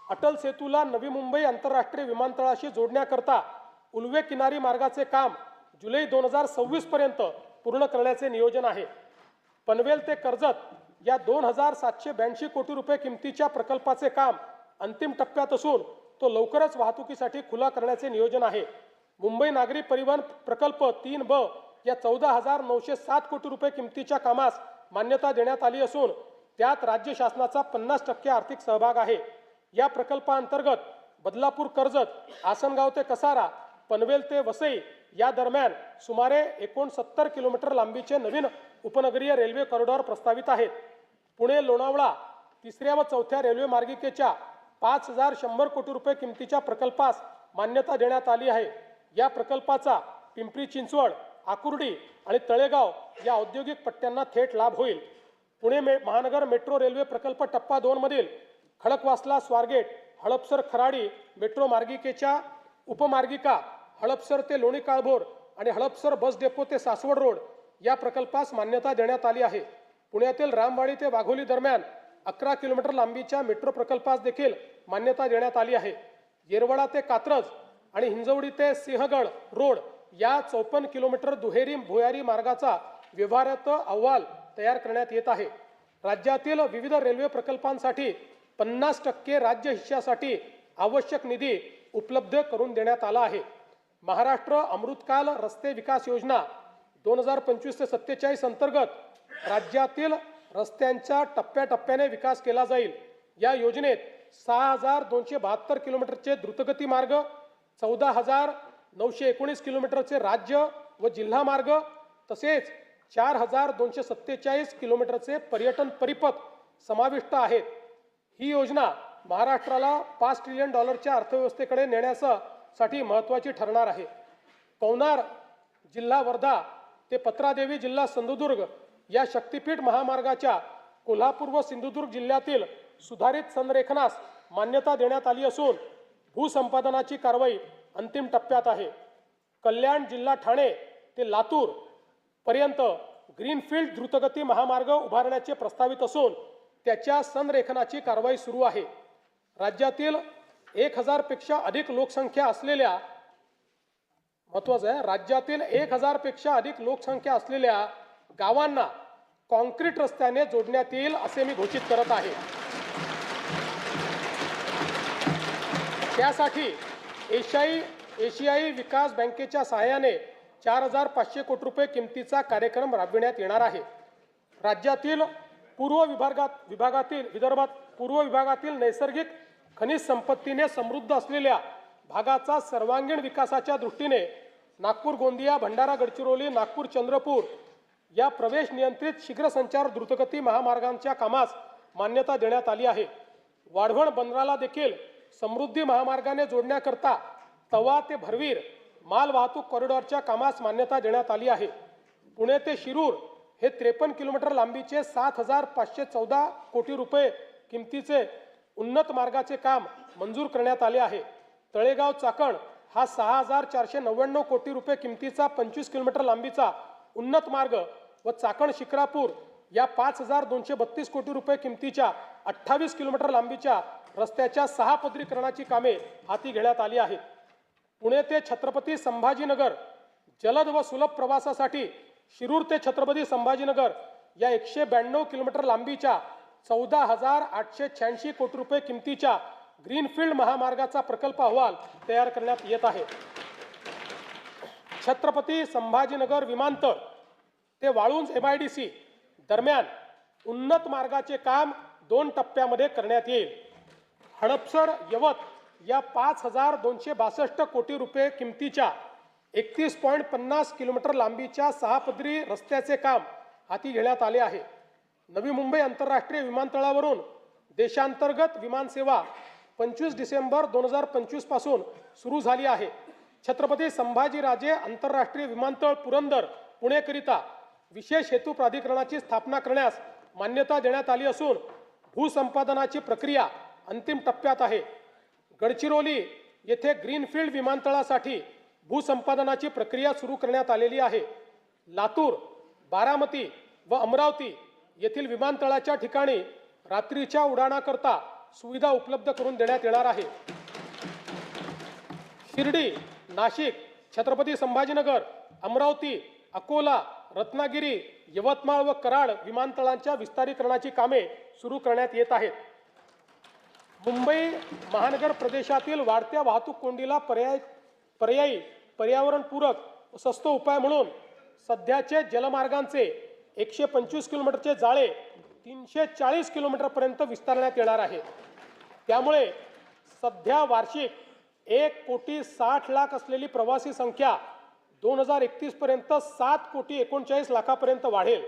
अटल सेतूला नवी मुंबई आंतरराष्ट्रीय विमानतळाशी जोडण्याकरता उल्वे किनारी मार्गाचे काम जुलै 2026 पर्यंत पूर्ण करण्याचे नियोजन आहे. पनवेल ते कर्जत या 2,782 कोटी रुपये किमतीच्या प्रकल्पाचे काम अंतिम टप्प्यात असून तो लवकरच वाहतुकीसाठी खुला करण्याचे नियोजन आहे. मुंबई नागरी परिवहन प्रकल्प 3B या 14,907 कोटी रुपये किमतीच्या कामास मान्यता देण्यात आली असून त्यात राज्य शासनाचा 50% आर्थिक सहभाग आहे. या प्रकल्पाअंतर्गत बदलापूर कर्जत, आसनगाव ते कसारा, पनवेल ते वसई या दरम्यान सुमारे 69 किलोमीटर लांबीचे नवीन उपनगरीय रेल्वे कॉरिडॉर प्रस्तावित आहेत. पुणे लोणावळा 3ऱ्या व 4थ्या रेल्वे मार्गिकेच्या 5,100 कोटी रुपये किमतीच्या प्रकल्पास मान्यता देण्यात आली आहे. या प्रकल्पाचा पिंपरी चिंचवड, आकुर्डी आणि तळेगाव या औद्योगिक पट्ट्यांना थेट लाभ होईल. पुणे महानगर मेट्रो रेल्वे प्रकल्प टप्पा 2 मधील खडकवासला स्वारगेट, हडपसर खराडी मेट्रो मार्गिकेच्या उपमार्गिका, हडपसर ते लोणी काळभोर आणि हडपसर बस डेपो ते सासवड रोड या प्रकल्पास मान्यता देण्यात आली आहे. पुण्यातील रामवाडी ते वाघोली दरम्यान 11 किलोमीटर लांबीच्या मेट्रो प्रकल्पास देखील मान्यता देण्यात आली आहे. येरवडा ते कात्रज आणि हिंजवडी ते सिंहगड रोड या 54 किलोमीटर दुहेरी भुयारी मार्गाचा व्यवहार्यता अहवाल तयार करण्यात येत आहे. राज्यातील विविध रेल्वे प्रकल्पांसाठी 50% राज्य हिश्श्यासाठी आवश्यक निधी उपलब्ध करून देण्यात आला आहे. महाराष्ट्र अमृतकाल रस्ते विकास योजना 2025 ते 47 अंतर्गत राज्यातील रस्त्यांचा टप्प्याटप्प्याने विकास केला जाईल. या योजनेत 6,272 किलोमीटरचे द्रुतगती मार्ग, 14,919 किलोमीटरचे राज्य व जिल्हा मार्ग तसेच 4,247 किलोमीटरचे पर्यटन परिपथ समाविष्ट आहेत. ही योजना महाराष्ट्राला $5 ट्रिलियन अर्थव्यवस्थेकडे नेण्यासाठी महत्त्वाची ठरणार आहे. पवनार जिल्हा वर्धा ते पत्रादेवी जिल्हा सिंधुदुर्ग या शक्तीपीठ महामार्गाच्या कोल्हापूर व सिंधुदुर्ग जिल्ह्यातील सुधारित संरेखनास मान्यता देण्यात आली असून भूसंपादनाची कारवाई अंतिम टप्प्यात आहे. कल्याण जिल्हा ठाणे ते लातूर पर्यंत ग्रीनफील्ड द्रुतगती महामार्ग उभारण्याचे प्रस्तावित असून त्याच्या संरेखनाची कारवाई सुरू आहे. राज्यातील 1,000 पेक्षा अधिक लोकसंख्या असलेल्या महत्त्वाचं आहे, राज्यातील 1,000 पेक्षा अधिक लोकसंख्या असलेल्या गावांना कॉन्क्रीट रस्त्याने जोडण्यात येईल असे मी घोषित करत आहे. त्यासाठी एशियाई विकास बँकेच्या सहाय्याने 4,500 कोटी रुपये किमतीचा कार्यक्रम राबविण्यात येणार आहे. राज्यातील विदर्भात पूर्व विभागातील नैसर्गिक खनिज संपत्तीने समृद्ध असलेल्या भागाचा सर्वांगीण विकासाच्या दृष्टीने नागपूर गोंदिया, भंडारा गडचिरोली, नागपूर चंद्रपूर या प्रवेश नियंत्रित शीघ्र संचार द्रुतगती महामार्गांच्या कामास मान्यता देण्यात आली आहे. वाढवण बंदराला देखील समृद्धी महामार्गाने जोडण्याकरता तवा ते भरवीर माल वाहतूक कॉरिडॉरच्या कामास मान्यता देण्यात आली आहे. पुणे ते शिरूर हे 53 किलोमीटर लांबीचे 7,514 कोटी रुपये किमतीचे उन्नत मार्गाचे काम मंजूर करण्यात आले आहे. तळेगाव चाकण हा 6,499 कोटी रुपये किमतीचा 25 किलोमीटर लांबीचा उन्नत मार्ग व चाकण शिक्रापूर या 5,232 कोटी रुपये किमतीच्या 28 किलोमीटर लांबीच्या रस्त्याच्या 6 पदरीकरणाची कामे हाती घेण्यात आली आहेत. पुणे ते छत्रपती संभाजीनगर जलद व सुलभ प्रवासासाठी शिरूर ते छत्रपती संभाजीनगर या 192 किलोमीटर लांबीच्या 14,886 कोटी रुपये किमतीच्या ग्रीनफील्ड महामार्गाचा प्रकल्प अहवाल तयार करण्यात येत आहे. छत्रपती संभाजीनगर विमानतळ ते वाळूंज MIDC दरम्यान उन्नत मार्गाचे काम 2 टप्प्यामध्ये करण्यात येईल. हडपसर यवत या 5,262 कोटी रुपये किमतीच्या 31.50 किलोमीटर लांबीच्या 6 पदरी रस्त्याचे काम हाती घेण्यात आले आहे. नवी मुंबई आंतरराष्ट्रीय विमानतळावरून देशांतर्गत विमानसेवा 25 डिसेंबर 2025 पासून सुरू झाली आहे. छत्रपती संभाजीराजे आंतरराष्ट्रीय विमानतळ पुरंदर पुणेकरिता विशेष हेतू प्राधिकरणाची स्थापना करण्यास मान्यता देण्यात आली असून भूसंपादनाची प्रक्रिया अंतिम टप्प्यात आहे. गडचिरोली येथे ग्रीनफील्ड विमानतळासाठी भूसंपादनाची प्रक्रिया सुरू करण्यात आलेली आहे. लातूर, बारामती व अमरावती येथील विमानतळाच्या ठिकाणी रात्रीच्या उड्डाणाकरता सुविधा उपलब्ध करून देण्यात येणार आहे. शिर्डी, नाशिक, छत्रपती संभाजीनगर, अमरावती, अकोला, रत्नागिरी, यवतमाळ व कराड विमानतळांच्या विस्तारीकरणाची कामे सुरू करण्यात येत आहेत. मुंबई महानगर प्रदेशातील वाढत्या वाहतूक कोंडीला पर्यायी पर्यावरणपूरक स्वस्त उपाय म्हणून सध्याचे जलमार्गांचे 125 किलोमीटरचे जाळे 340 किलोमीटरपर्यंत विस्तारण्यात येणार आहे. त्यामुळे सध्या वार्षिक 1,60,00,000 असलेली प्रवासी संख्या 2031 पर्यंत 7,39,00,000 वाढेल.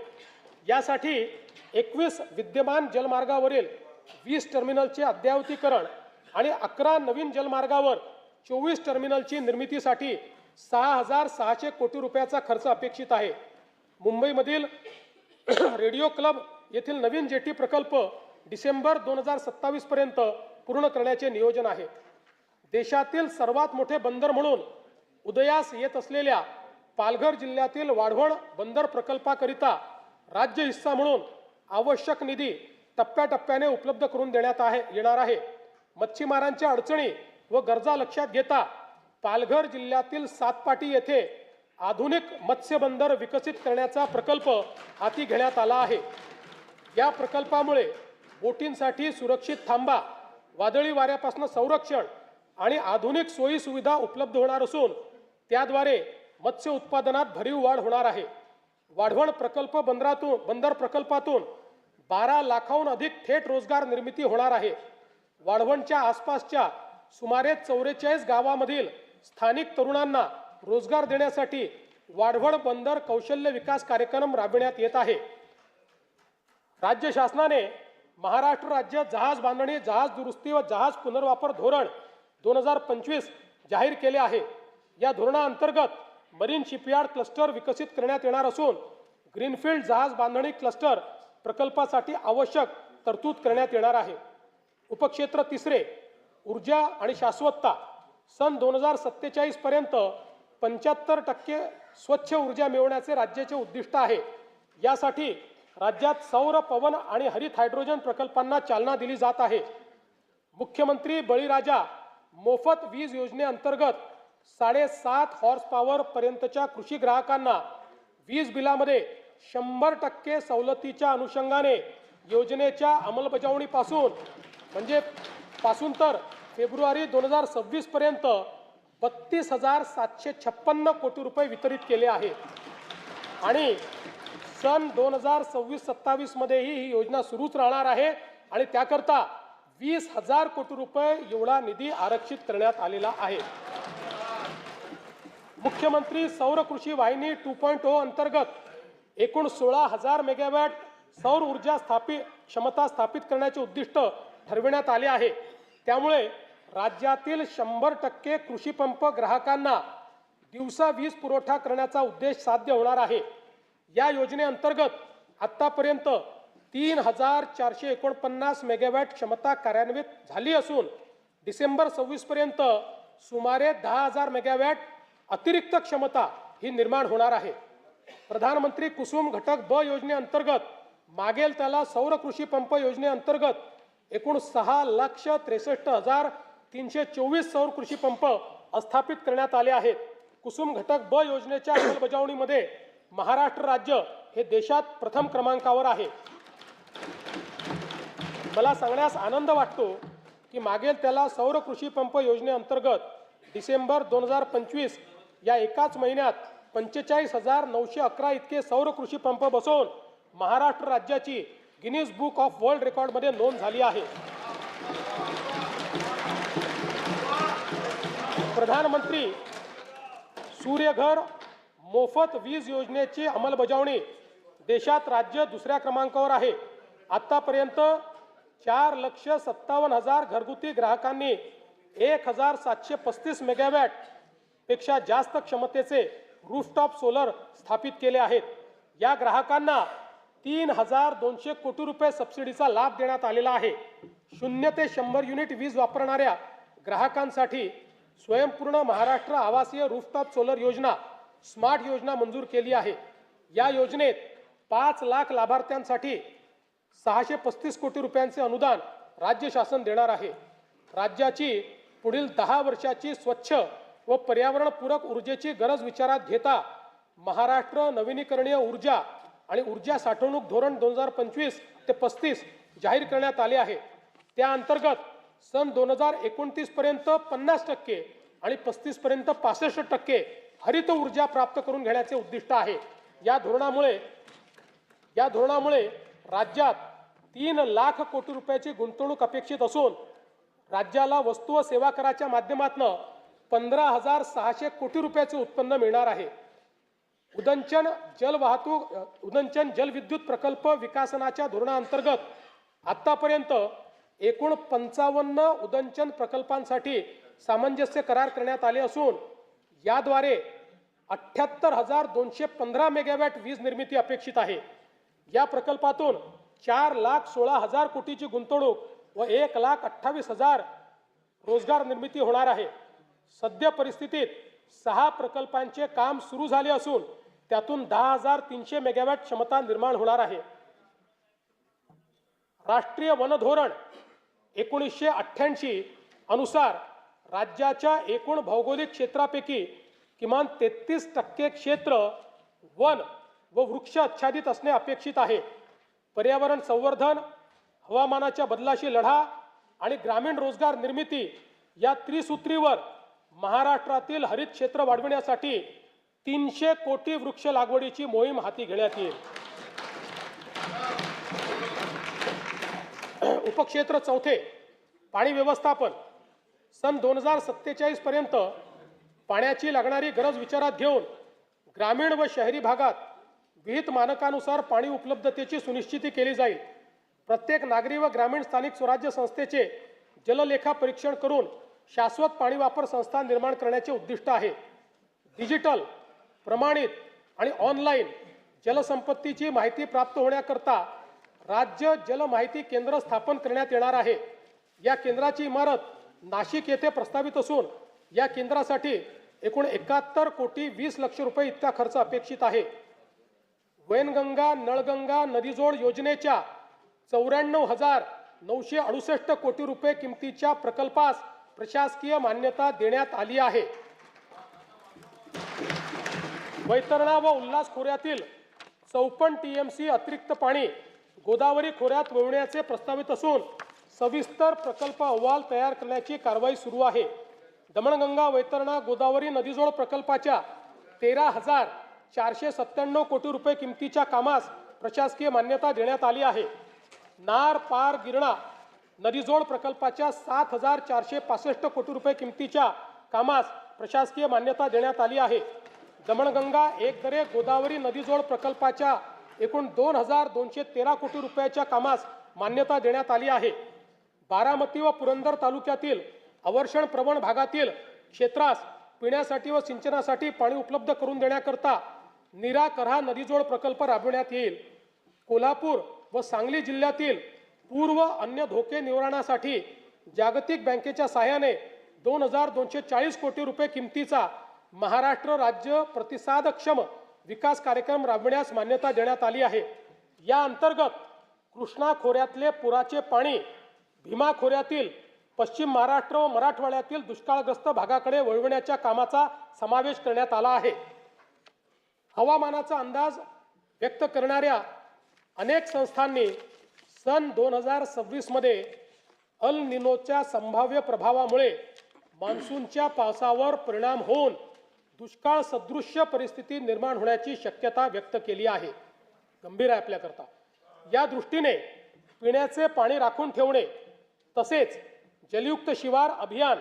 यासाठी 21 विद्यमान जलमार्गावरील 20 टर्मिनलचे अद्ययावतीकरण आणि 11 नवीन जलमार्गावर 24 टर्मिनलची निर्मितीसाठी 6,600 कोटी रुपयाचा खर्च अपेक्षित आहे. मुंबईमधील रेडिओ क्लब येथील नवीन जेटी प्रकल्प डिसेंबर 2027 पर्यंत पूर्ण करण्याचे नियोजन आहे. देशातील सर्वात मोठे बंदर म्हणून उदयास येत असलेल्या पालघर जिल्ह्यातील वाढवण बंदर प्रकल्पाकरिता राज्य हिस्सा म्हणून आवश्यक निधी टप्प्याटप्प्याने उपलब्ध करून देण्यात येणार आहे. मच्छीमारांच्या अडचणी व गरजा लक्षात घेता पालघर जिल्ह्यातील सातपाटी येथे आधुनिक मत्स्य बंदर विकसित करण्याचा प्रकल्प हाती घेण्यात आला आहे. या प्रकल्पामुळे बोटींसाठी सुरक्षित थांबा, वादळी वाऱ्यापासून संरक्षण आणि आधुनिक सोयी सुविधा उपलब्ध होणार असून त्याद्वारे मत्स्य उत्पादनात भरीव वाढ होणार आहे. वाढवण बंदर प्रकल्पातून 12 लाखाहून अधिक थेट रोजगार निर्मिती होणार आहे. वाढवणच्या आसपासच्या सुमारे 44 गावामधील स्थानिक तरुणांना रोजगार देण्यासाठी वाढवण बंदर कौशल्य विकास कार्यक्रम राबविण्यात येत आहे. राज्य शासनाने महाराष्ट्र राज्य जहाज बांधणी, जहाज दुरुस्ती व जहाज पुनर्वापर धोरण 2025 जाहीर केले आहे. या धोरणाअंतर्गत मरीन शिपयार्ड क्लस्टर विकसित करण्यात येणार असून ग्रीनफील्ड जहाज बांधणी क्लस्टर प्रकल्पासाठी आवश्यक तरतूद करण्यात येणार आहे. उपक्षेत्र 3 ऊर्जा आणि शाश्वतता सन 2047 पर्यंत 75% स्वच्छ ऊर्जा मिळवण्याचे राज्याचे उद्दिष्ट आहे. यासाठी राज्यात सौर, पवन आणि हरित हायड्रोजन प्रकल्पांना चालना दिली जात आहे. मुख्यमंत्री बळीराजा मोफत वीज योजनेअंतर्गत 7.5 हॉर्स पॉवर पर्यंतच्या कृषी ग्राहकांना वीज बिलामध्ये 100% सवलतीच्या अनुषंगाने योजनेच्या अंमलबजावणीपासून तर फेब्रुवारी 2026 पर्यंत 32,756 कोटी रुपये वितरित केले आहेत. आणि सन 2026-27 मध्येही ही योजना सुरूच राहणार आहे आणि त्याकरता 20,000 कोटी रुपये एवढा निधी आरक्षित करण्यात आलेला आहे. मुख्यमंत्री सौर कृषी वाहिनी 2.0 अंतर्गत एकूण 16,000 मेगावॅट सौर ऊर्जा क्षमता स्थापित करण्याचे उद्दिष्ट ठरविण्यात आले आहे. त्यामुळे राज्यातील 100% कृषी पंप ग्राहकांना दिवसा वीज पुरवठा करण्याचा उद्देश साध्य होणार आहे. या योजनेअंतर्गत आतापर्यंत 3,449 मेगावॅट क्षमता कार्यान्वित झाली असून डिसेंबर 26 पर्यंत सुमारे 10,000 मेगावॅट अतिरिक्त क्षमता ही निर्माण होणार आहे. प्रधानमंत्री कुसुम घटक ब योजनेअंतर्गत मागेल त्याला सौर कृषी पंप योजनेअंतर्गत एकूण 6,63,324 सौर कृषी पंप स्थापित करण्यात आले आहेत. कुसुम घटक ब योजनेच्या अंमलबजावणीमध्ये महाराष्ट्र राज्य हे देशात प्रथम क्रमांकावर आहे. मला सांगण्यास आनंद वाटतो की मागेल त्याला सौर कृषी पंप योजनेअंतर्गत डिसेंबर 2025 या एकाच महिन्यात 45,911 इतके सौर कृषी पंप बसवून महाराष्ट्र राज्याची गिनीज बुक ऑफ वर्ल्ड रेकॉर्डमध्ये नोंद झाली आहे. प्रधानमंत्री सूर्यघर मोफत वीज योजनेची अंमलबजावणी देशात राज्य दुसऱ्या क्रमांकावर आहे. आतापर्यंत 4,57,000 घरगुती ग्राहकांनी 1,735 मेगावॅट पेक्षा जास्त क्षमतेचे रूफटॉप सोलर स्थापित केले आहेत. या ग्राहकांना 3,200 कोटी रुपये सबसिडीचा लाभ देण्यात आलेला आहे. 0 ते 100 युनिट वीज वापरणाऱ्या ग्राहकांसाठी स्वयंपूर्ण महाराष्ट्र आवासीय रूफटॉप सोलर योजना स्मार्ट योजना मंजूर केली आहे. या योजनेत 5 लाख लाभार्थ्यांसाठी 635 कोटी रुपयांचे अनुदान राज्य शासन देणार आहे. राज्याची पुढील 10 वर्षाची स्वच्छ व पर्यावरणपूरक ऊर्जेची गरज विचारात घेता महाराष्ट्र नवीनीकरणीय ऊर्जा आणि ऊर्जा साठवणूक धोरण 2025 ते 35 जाहीर करण्यात आले आहे. त्या अंतर्गत सन 2029 पर्यंत 50% आणि 35 पर्यंत 65% हरित ऊर्जा प्राप्त करून घेण्याचे उद्दिष्ट आहे. या धोरणामुळे राज्यात 3 लाख कोटी रुपयाची गुंतवणूक अपेक्षित असून राज्याला वस्तू व सेवा कराच्या माध्यमातून 15,600 कोटी रुपयाचे उत्पन्न मिळणार आहे. उदंचन जलविद्युत प्रकल्प विकासनाच्या धोरणाअंतर्गत आतापर्यंत एकूण 55 उदंचन प्रकल्पांसाठी सामंजस्य करार करण्यात आले असून याद्वारे 78,215 मेगावॅट वीज निर्मिती अपेक्षित आहे. या प्रकल्पातून 4,16,000 कोटीची गुंतवणूक व 1,28,000 रोजगार निर्मिती होणार आहे. सद्य परिस्थितीत 6 प्रकल्पांचे काम सुरू झाले असून त्यातून 10,300 मेगावॅट क्षमता निर्माण होणार आहे. राष्ट्रीय वन धोरण 1988 अनुसार राज्याच्या एकूण भौगोलिक क्षेत्रापैकी किमान 33% क्षेत्र वन व वृक्ष आच्छादित असणे अपेक्षित आहे. पर्यावरण संवर्धन, हवामानाच्या बदलाशी लढा आणि ग्रामीण रोजगार निर्मिती या त्रिसूत्रीवर महाराष्ट्रातील हरित क्षेत्र वाढविण्यासाठी 300 कोटी वृक्ष लागवडीची मोहीम हाती घेण्यात येईल. उपक्षेत्र 4 पाणी व्यवस्थापन सन 2047 पर्यंत पाण्याची लागणारी गरज विचारात घेऊन ग्रामीण व शहरी भागात विहित मानकानुसार पाणी उपलब्धतेची सुनिश्चिती केली जाईल. प्रत्येक नागरी व ग्रामीण स्थानिक स्वराज्य संस्थेचे जललेखा परीक्षण करून शाश्वत पाणी वापर संस्था निर्माण करण्याचे उद्दिष्ट आहे. डिजिटल, प्रमाणित आणि ऑनलाईन जलसंपत्तीची माहिती प्राप्त होण्याकरता राज्य जल माहिती केंद्र स्थापन करण्यात येणार आहे. या केंद्राची इमारत नाशिक येथे प्रस्तावित असून या केंद्रासाठी एकूण 71 कोटी 20 लक्ष रुपये इतका खर्च अपेक्षित आहे. वैनगंगा नळगंगा नदीजोड योजनेच्या 94,968 कोटी रुपये किमतीच्या प्रकल्पास प्रशासकीय मान्यता देण्यात आली आहे. वैतरणा व उल्हास खोऱ्यातील 54 TMC अतिरिक्त पाणी गोदावरी खोऱ्यात वळवण्याचे प्रस्तावित असून सविस्तर प्रकल्प अहवाल तयार करण्याची कारवाई सुरू आहे. दमणगंगा वैतरणा गोदावरी नदीजोड प्रकल्पाच्या 13,497 कोटी रुपये किमतीच्या कामास प्रशासकीय मान्यता देण्यात आली आहे. नार पार गिरणा नदीजोड प्रकल्पाच्या 7,465 कोटी रुपये किमतीच्या कामास प्रशासकीय मान्यता देण्यात आली आहे. दमणगंगा एकदरे गोदावरी नदीजोड प्रकल्पाच्या एकूण 2,213 कोटी रुपयाच्या कामास मान्यता देण्यात आली आहे. बारामती व पुरंदर तालुक्यातील अवर्षण प्रवण भागातील क्षेत्रास पिण्यासाठी व सिंचनासाठी पाणी उपलब्ध करून देण्याकरता नीरा करहा नदीजोड प्रकल्प राबविण्यात येईल. कोल्हापूर व सांगली जिल्ह्यातील पूर्व अन्य धोके निवारणासाठी जागतिक बँकेच्या सहाय्याने 2,240 कोटी रुपये किमतीचा महाराष्ट्र राज्य प्रतिसादक्षम विकास कार्यक्रम राबविण्यास मान्यता देण्यात आली आहे. या अंतर्गत कृष्णा खोऱ्यातले पुराचे पाणी भीमा खोऱ्यातील पश्चिम महाराष्ट्र व मराठवाड्यातील दुष्काळग्रस्त भागाकडे वळविण्याच्या कामाचा समावेश करण्यात आला आहे. हवामानाचा अंदाज व्यक्त करणाऱ्या अनेक संस्थांनी सन 2026 मध्ये अल निनोच्या संभाव्य प्रभावामुळे मान्सूनच्या पावसावर परिणाम होऊन दुष्काळ सदृश्य परिस्थिती निर्माण होण्याची शक्यता व्यक्त केली आहे. गंभीर आहे आपल्याकरता. या दृष्टीने पिण्याचे पाणी राखून ठेवणे तसेच जलयुक्त शिवार अभियान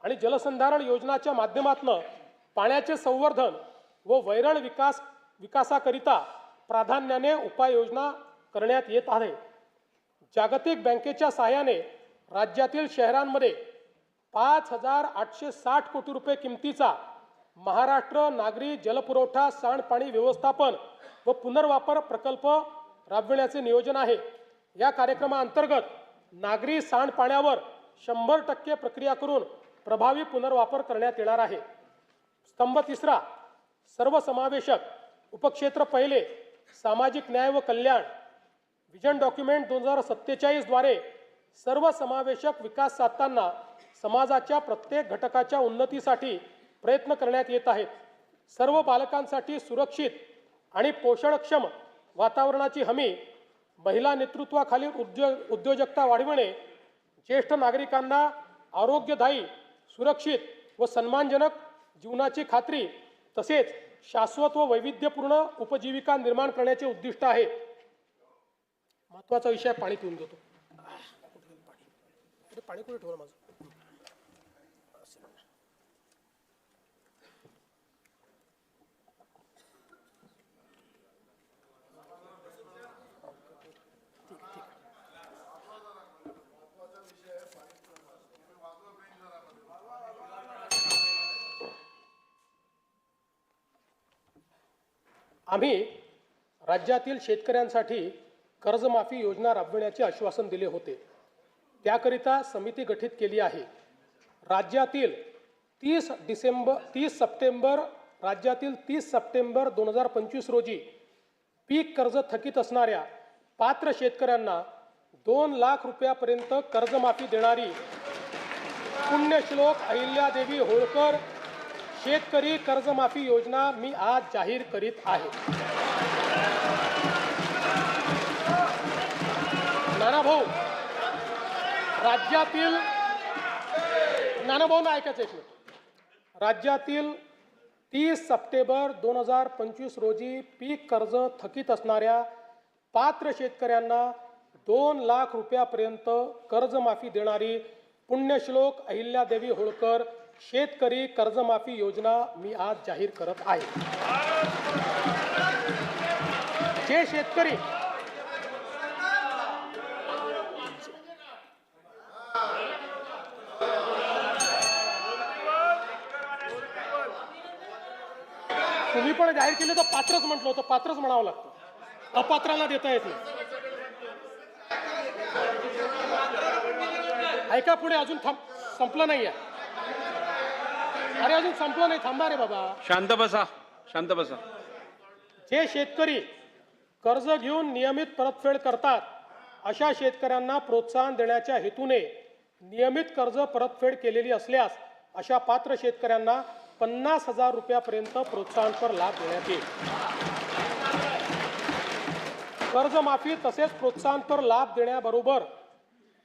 आणि जलसंधारण योजनाच्या माध्यमातून पाण्याचे संवर्धन व वैरण विकासाकरिता प्राधान्याने उपाययोजना करण्यात येत आहे. जागतिक बँकेच्या सहाय्याने राज्यातील शहरांमध्ये 5,860 कोटी रुपये किमतीचा महाराष्ट्र नागरी जलपुरवठा सांडपाणी व्यवस्थापन व पुनर्वापर प्रकल्प राबविण्याचे नियोजन आहे. या कार्यक्रमाअंतर्गत नागरी सांडपाण्यावर 100% प्रक्रिया करून प्रभावी पुनर्वापर करण्यात येणार आहे. स्तंभ 3 सर्वसमावेशक उपक्षेत्र पहिले सामाजिक न्याय व कल्याण विजन डॉक्युमेंट 2047 द्वारे सर्वसमावेशक विकास साधताना समाजाच्या प्रत्येक घटकाच्या उन्नतीसाठी प्रयत्न करण्यात येत आहेत. सर्व बालकांसाठी सुरक्षित आणि पोषणक्षम वातावरणाची हमी, महिला नेतृत्वाखालील उद्योजकता वाढविणे, ज्येष्ठ नागरिकांना आरोग्यदायी, सुरक्षित व सन्मानजनक जीवनाची खात्री तसेच शाश्वत व वैविध्यपूर्ण उपजीविका निर्माण करण्याचे उद्दिष्ट आहे. महत्त्वाचा विषय पाणी पिऊन घेतो. पाणी कुठे ठेवलं माझं? आम्ही राज्यातील शेतकऱ्यांसाठी कर्जमाफी योजना राबविण्याचे आश्वासन दिले होते. त्याकरिता समिती गठीत केली आहे. राज्यातील 30 सप्टेंबर 2025 रोजी पीक कर्ज थकीत असणाऱ्या पात्र शेतकऱ्यांना 2 लाख रुपयापर्यंत कर्जमाफी देणारी पुण्यश्लोक अहिल्यादेवी होळकर शेतकरी कर्जमाफी योजना मी आज जाहीर करीत आहे. नानाभाऊ, राज्यातील नानाभाऊंना ऐकायचं एक मिनिट. राज्यातील 30 सप्टेंबर 2025 रोजी पीक कर्ज थकीत असणाऱ्या पात्र शेतकऱ्यांना 2 लाख रुपयापर्यंत कर्जमाफी देणारी पुण्यश्लोक अहिल्यादेवी होळकर शेतकरी कर्जमाफी योजना मी आज जाहीर करत आहे. जे शेतकरी तुम्ही पण जाहीर केले तर पात्रच म्हटलं होतं. पात्रच म्हणावं लागतं. अपात्रांना देता येत नाही. ऐका पुढे अजून संपलं नाहीये. अरे अजून संपलं नाही. थांबा रे बाबा. शांत बसा, शांत बसा. जे शेतकरी कर्ज घेऊन नियमित परतफेड करतात अशा शेतकऱ्यांना प्रोत्साहन देण्याच्या हेतूने नियमित कर्ज परतफेड केलेली असल्यास अशा पात्र शेतकऱ्यांना 50,000 रुपयापर्यंत प्रोत्साहनपर लाभ देण्यात येईल. कर्जमाफी तसेच प्रोत्साहनपर लाभ देण्याबरोबर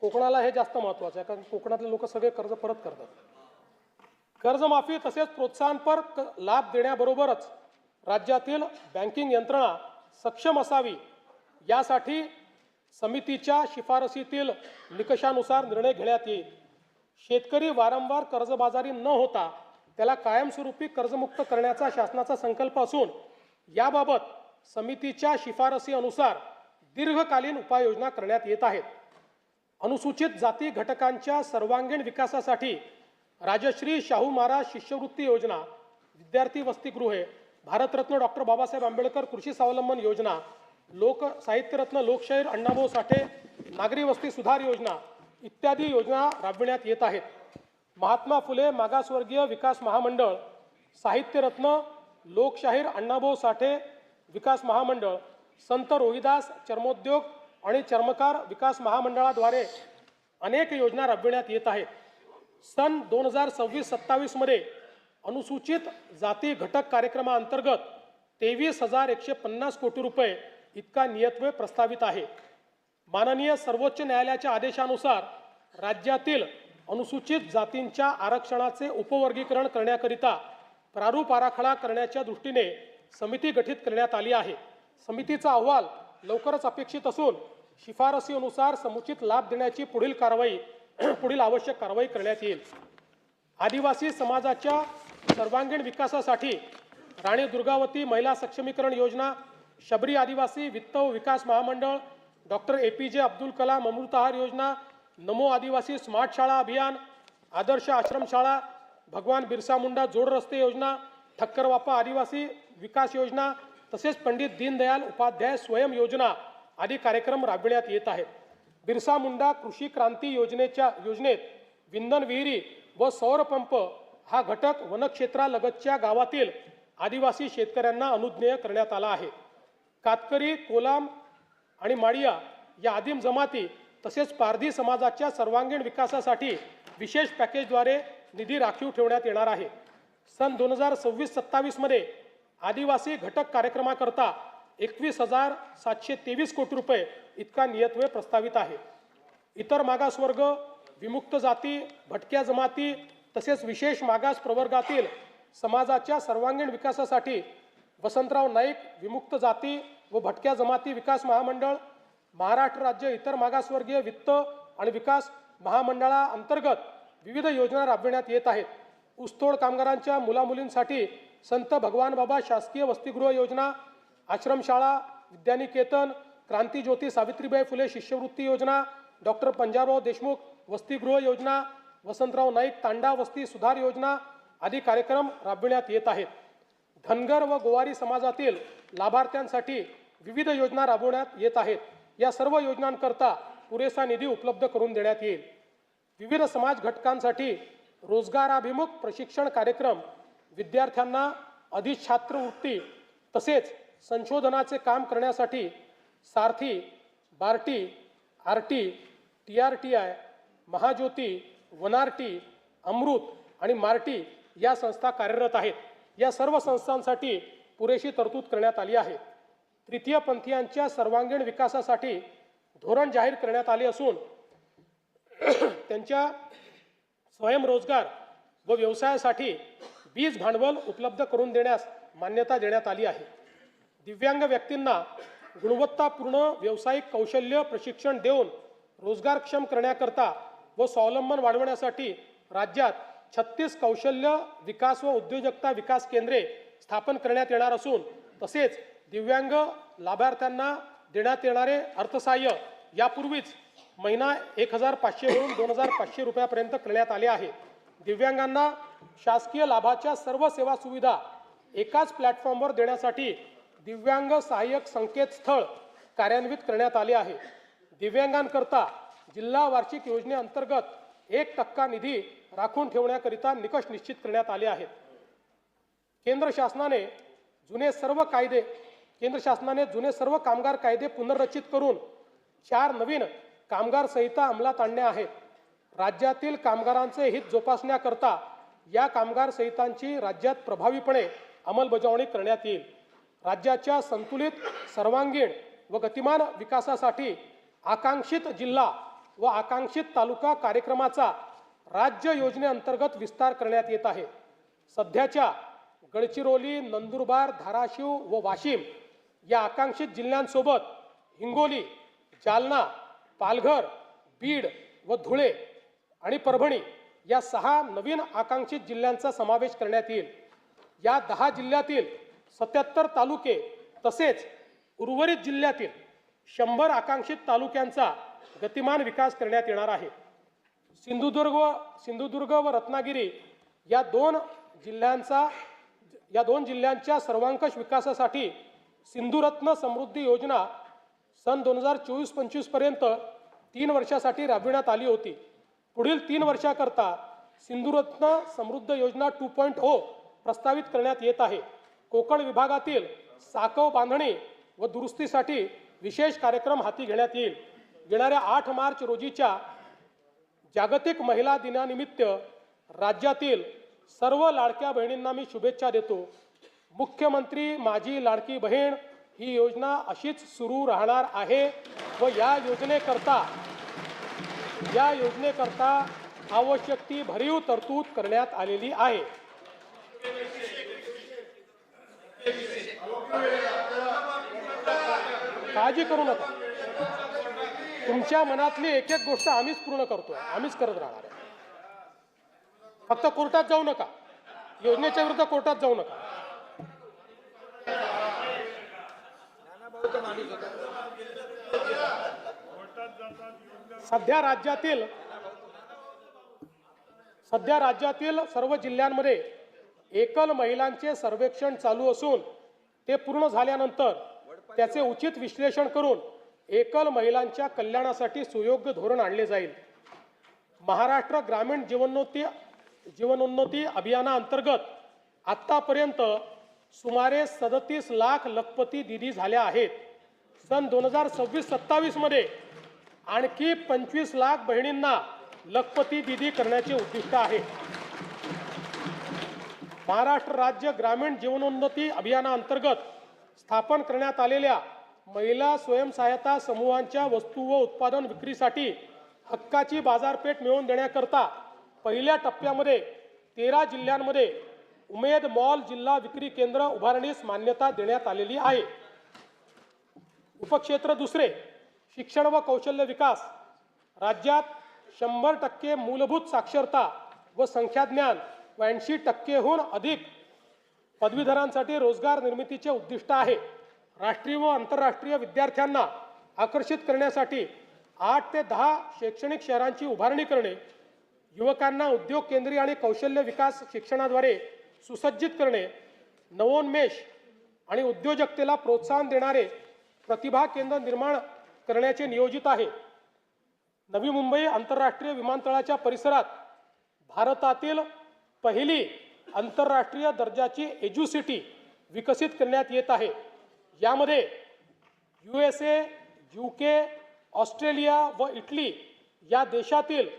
कोकणाला हे जास्त महत्त्वाचं आहे, कारण कोकणातले लोक सगळे कर्ज परत करतात. कर्जमाफी तसेच प्रोत्साहनपर लाभ देण्याबरोबरच राज्यातील बँकिंग यंत्रणा सक्षम असावी यासाठी समितीच्या शिफारसीतील निकषानुसार निर्णय घेण्यात येईल. शेतकरी वारंवार कर्जबाजारी न होता त्याला कायमस्वरूपी कर्जमुक्त करण्याचा शासनाचा संकल्प असून याबाबत समितीच्या शिफारसी अनुसार दीर्घकालीन उपाययोजना करण्यात येत आहेत. अनुसूचित जाती घटकांच्या सर्वांगीण विकासासाठी राजश्री शाहू महाराज शिष्यवृत्ती योजना, विद्यार्थी वसतिगृहे, भारतरत्न डॉक्टर बाबासाहेब आंबेडकर कृषी स्वावलंबन योजना, लोक साहित्यरत्न लोकशाहीर अण्णाभाऊ साठे नागरी वस्ती सुधार योजना इत्यादी योजना राबविण्यात येत आहेत. महात्मा फुले मागासवर्गीय विकास महामंडळ, साहित्यरत्न लोकशाहीर अण्णाभाऊ साठे विकास महामंडळ, संत रोहिदास चर्मोद्योग आणि चर्मकार विकास महामंडळाद्वारे अनेक योजना राबविण्यात येत आहेत. सन 2026-27 मध्ये अनुसूचित जाती घटक कार्यक्रमाअंतर्गत 23,150 कोटी रुपये इतका नियतव्यय प्रस्तावित आहे. माननीय सर्वोच्च न्यायालयाच्या आदेशानुसार राज्यातील अनुसूचित जातींच्या आरक्षणाचे उपवर्गीकरण करण्याकरिता प्रारूप आराखडा करण्याच्या दृष्टीने समिती गठीत करण्यात आली आहे. समितीचा अहवाल लवकरच अपेक्षित असून शिफारसीनुसार समुचित लाभ देण्याची पुढील आवश्यक कारवाई करण्यात येईल. आदिवासी समाजाच्या सर्वांगीण विकासासाठी राणी दुर्गावती महिला सक्षमीकरण योजना, शबरी आदिवासी वित्त व विकास महामंडळ, डॉक्टर APJ अब्दुल कलाम अमृतहार योजना, नमो आदिवासी स्मार्ट शाळा अभियान, आदर्श आश्रमशाळा, भगवान बिरसा मुंडा जोड रस्ते योजना, ठक्करवापा आदिवासी विकास योजना तसेच पंडित दीनदयाल उपाध्याय स्वयं योजना आदी कार्यक्रम राबविण्यात येत आहेत. बिरसा मुंडा कृषी क्रांती योजनेत विंधन विहिरी व सौर पंप हा घटक वनक्षेत्रालगतच्या गावातील आदिवासी शेतकऱ्यांना अनुज्ञेय करण्यात आला आहे. कातकरी, कोलाम आणि माडिया या आदिम जमाती तसेच पारधी समाजाच्या सर्वांगीण विकासासाठी विशेष पॅकेजद्वारे निधी राखीव ठेवण्यात येणार आहे. सन 2026-27 मध्ये आदिवासी घटक कार्यक्रमाकरता 21,723 कोटी रुपये इतका नियतव्यय प्रस्तावित आहे. इतर मागासवर्ग, विमुक्त जाती, भटक्या जमाती तसेच विशेष मागास प्रवर्गातील समाजाच्या सर्वांगीण विकासासाठी वसंतराव नाईक विमुक्त जाती व भटक्या जमाती विकास महामंडळ, महाराष्ट्र राज्य इतर मागासवर्गीय वित्त आणि विकास महामंडळाअंतर्गत विविध योजना राबविण्यात येत आहेत. ऊसतोड कामगारांच्या मुलामुलींसाठी संत भगवान बाबा शासकीय वसतिगृह योजना, आश्रमशाळा, विद्यानिकेतन, क्रांतीज्योती सावित्रीबाई फुले शिष्यवृत्ती योजना, डॉक्टर पंजाबराव देशमुख वसतिगृह योजना, वसंतराव नाईक तांडा वस्ती सुधार योजना आदी कार्यक्रम राबविण्यात येत आहेत. धनगर व गोवारी समाजातील लाभार्थ्यांसाठी विविध योजना राबवण्यात येत आहेत. या सर्व योजनांकरता पुरेसा निधी उपलब्ध करून देण्यात येईल. विविध समाज घटकांसाठी रोजगाराभिमुख प्रशिक्षण कार्यक्रम, विद्यार्थ्यांना अधिछात्रवृत्ती तसेच संशोधनाचे काम करण्यासाठी सारथी, बार्टी, आरटी, TRTI, महाज्योती, वनारटी, अमृत आणि मार्टी या संस्था कार्यरत आहेत. या सर्व संस्थांसाठी पुरेशी तरतूद करण्यात आली आहे. तृतीय पंथीयांच्या सर्वांगीण विकासासाठी धोरण जाहीर करण्यात आले असून त्यांच्या स्वयंरोजगार व व्यवसायासाठी बीज भांडवल उपलब्ध करून देण्यास मान्यता देण्यात आली आहे. दिव्यांग व्यक्तींना गुणवत्तापूर्ण व्यावसायिक कौशल्य प्रशिक्षण देऊन रोजगारक्षम करण्याकरता व स्वावलंबन वाढवण्यासाठी राज्यात 36 कौशल्य विकास व उद्योजकता विकास केंद्रे स्थापन करण्यात येणार असून तसेच दिव्यांग लाभार्थ्यांना देण्यात येणारे अर्थसहाय्य यापूर्वीच महिना 1,500 वरून 2,500 रुपयापर्यंत करण्यात आले आहे. दिव्यांगांना शासकीय लाभाच्या सर्व सेवा सुविधा एकाच प्लॅटफॉर्मवर देण्यासाठी दिव्यांग सहाय्यक संकेतस्थळ कार्यान्वित करण्यात आले आहे. दिव्यांगांकरता जिल्हा वार्षिक योजनेअंतर्गत 1% निधी राखून ठेवण्याकरिता निकष निश्चित करण्यात आले आहेत. केंद्र शासनाने जुने सर्व कामगार कायदे पुनर्रचित करून 4 नवीन कामगार संहिता अंमलात आणल्या आहेत. राज्यातील कामगारांचे हित जोपासण्याकरता या कामगार संहितांची राज्यात प्रभावीपणे अंमलबजावणी करण्यात येईल. राज्याच्या संतुलित, सर्वांगीण व गतिमान विकासासाठी आकांक्षित जिल्हा व आकांक्षित तालुका कार्यक्रमाचा राज्य योजनेअंतर्गत विस्तार करण्यात येत आहे. सध्याच्या गडचिरोली, नंदुरबार, धाराशिव व वाशिम या आकांक्षित जिल्ह्यांसोबत हिंगोली, जालना, पालघर, बीड व धुळे आणि परभणी या 6 नवीन आकांक्षित जिल्ह्यांचा समावेश करण्यात येईल. या 10 जिल्ह्यातील 77 तालुके तसेच उर्वरित जिल्ह्यातील 100 आकांक्षित तालुक्यांचा गतिमान विकास करण्यात येणार आहे. सिंधुदुर्ग व रत्नागिरी या दोन जिल्ह्यांच्या सर्वांकष विकासासाठी सिंधुरत्न समृद्धी योजना सन 2024-25 पर्यंत 3 वर्षासाठी राबविण्यात आली होती. पुढील 3 वर्षाकरता सिंधुरत्न समृद्ध योजना 2.0 प्रस्तावित करण्यात येत आहे. कोकण विभागातील साकव बांधणी व दुरुस्तीसाठी विशेष कार्यक्रम हाती घेण्यात येईल. येणाऱ्या 8 मार्च रोजीच्या जागतिक महिला दिनानिमित्त राज्यातील सर्व लाडक्या बहिणींना मी शुभेच्छा देतो. मुख्यमंत्री माझी लाडकी बहीण ही योजना अशीच सुरू राहणार आहे व या योजनेकरता आवश्यक ती भरीव तरतूद करण्यात आलेली आहे. काळजी करू नका. तुमच्या मनातली एक एक गोष्ट आम्हीच पूर्ण करतोय, आम्हीच करत राहणार आहे. फक्त कोर्टात जाऊ नका, योजनेच्या विरुद्ध कोर्टात जाऊ नका. सध्या राज्यातील सर्व जिल्ह्यांमध्ये एकल महिलांचे सर्वेक्षण चालू असून ते पूर्ण झाल्यानंतर त्याचे उचित विश्लेषण करून एकल महिलांच्या कल्याणासाठी सुयोग्य धोरण आणले जाईल. महाराष्ट्र ग्रामीण जीवनोन्नती अभियानाअंतर्गत आत्तापर्यंत सुमारे 37 लाख लखपती दिदी झाल्या आहेत. सन 2026-27 मध्ये आणखी 25 लाख बहिणींना लखपती दिदी करण्याचे उद्दिष्ट आहे. महाराष्ट्र राज्य ग्रामीण जीवनोन्नती अभियानाअंतर्गत स्थापन करण्यात आलेल्या महिला स्वयंसहायता समूहांच्या वस्तू व उत्पादन विक्रीसाठी हक्काची बाजारपेठ मिळवून देण्याकरता पहिल्या टप्प्यामध्ये 13 जिल्ह्यांमध्ये उमेद मॉल जिल्हा विक्री केंद्र उभारणीस मान्यता देण्यात आलेली आहे. उपक्षेत्र दुसरे, शिक्षण व कौशल्य विकास. राज्यात 100% मूलभूत साक्षरता व संख्याज्ञान व 80%हून अधिक पदवीधरांसाठी रोजगार निर्मितीचे उद्दिष्ट आहे. राष्ट्रीय व आंतरराष्ट्रीय विद्यार्थ्यांना आकर्षित करण्यासाठी 8 ते 10 शैक्षणिक शहरांची उभारणी करणे, युवकांना उद्योग केंद्रीय आणि कौशल्य विकास शिक्षणाद्वारे सुसज्जित करणे, नवोन्मेष आणि उद्योजकतेला प्रोत्साहन देणारे प्रतिभा केंद्र निर्माण करण्याचे नियोजित आहे. नवी मुंबई आंतरराष्ट्रीय विमानतळाच्या परिसरात भारतातील पहिली आंतरराष्ट्रीय दर्जाची एज्युसिटी विकसित करण्यात येत आहे. यामध्ये USA, UK, ऑस्ट्रेलिया व इटली या देशातील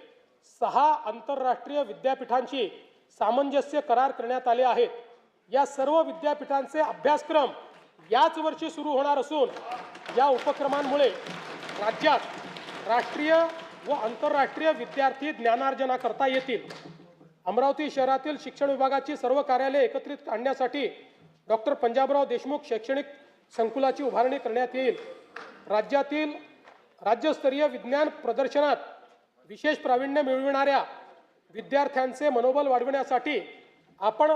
6 आंतरराष्ट्रीय विद्यापीठांची सामंजस्य करार करण्यात आले आहेत. या सर्व विद्यापीठांचे अभ्यासक्रम याच वर्षी सुरू होणार असून या उपक्रमांमुळे राज्यात राष्ट्रीय व आंतरराष्ट्रीय विद्यार्थी ज्ञानार्जना करता येतील. अमरावती शहरातील शिक्षण विभागाची सर्व कार्यालये एकत्रित आणण्यासाठी डॉक्टर पंजाबराव देशमुख शैक्षणिक संकुलाची उभारणी करण्यात येईल. राज्यातील राज्यस्तरीय विज्ञान प्रदर्शनात विशेष प्रावीण्य मिळविणाऱ्या विद्यार्थ्यांचे मनोबल वाढविण्यासाठी आपण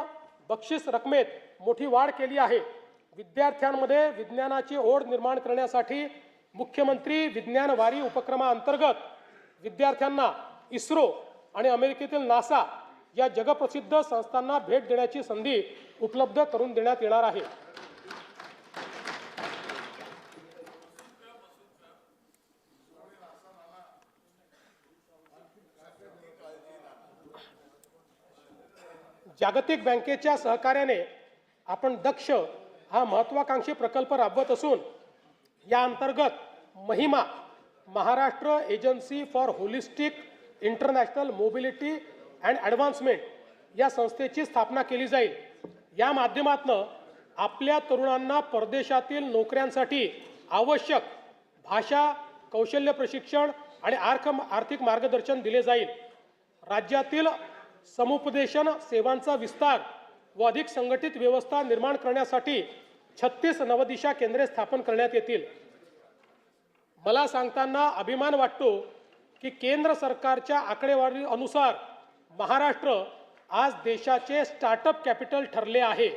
बक्षीस रकमेत मोठी वाढ केली आहे. विद्यार्थ्यांमध्ये विज्ञानाची ओढ निर्माण करण्यासाठी मुख्यमंत्री विज्ञान वारी उपक्रमाअंतर्गत विद्यार्थ्यांना इस्रो आणि अमेरिकेतील नासा या जगप्रसिद्ध संस्थांना भेट देण्याची संधी उपलब्ध करून देण्यात येणार आहे. जागतिक बँकेच्या सहकार्याने आपण दक्ष हा महत्त्वाकांक्षी प्रकल्प राबवत असून या अंतर्गत Mahima Maharashtra agency for holistic international mobility and advancement या संस्थेची स्थापना केली जाईल. या माध्यमातून आपल्या तरुणांना परदेशातील नोकऱ्यांसाठी आवश्यक भाषा, कौशल्य प्रशिक्षण आणि आर्थिक मार्गदर्शन दिले जाईल. राज्यातील समुपदेशन सेवांचा विस्तार व अधिक संघटित व्यवस्था निर्माण करण्यासाठी 36 नवदिशा केंद्रे स्थापन करण्यात येतील. मला सांगताना अभिमान वाटतो की केंद्र सरकारच्या आकडेवारीनुसार महाराष्ट्र आज देशाचे स्टार्टअप कॅपिटल ठरले आहे.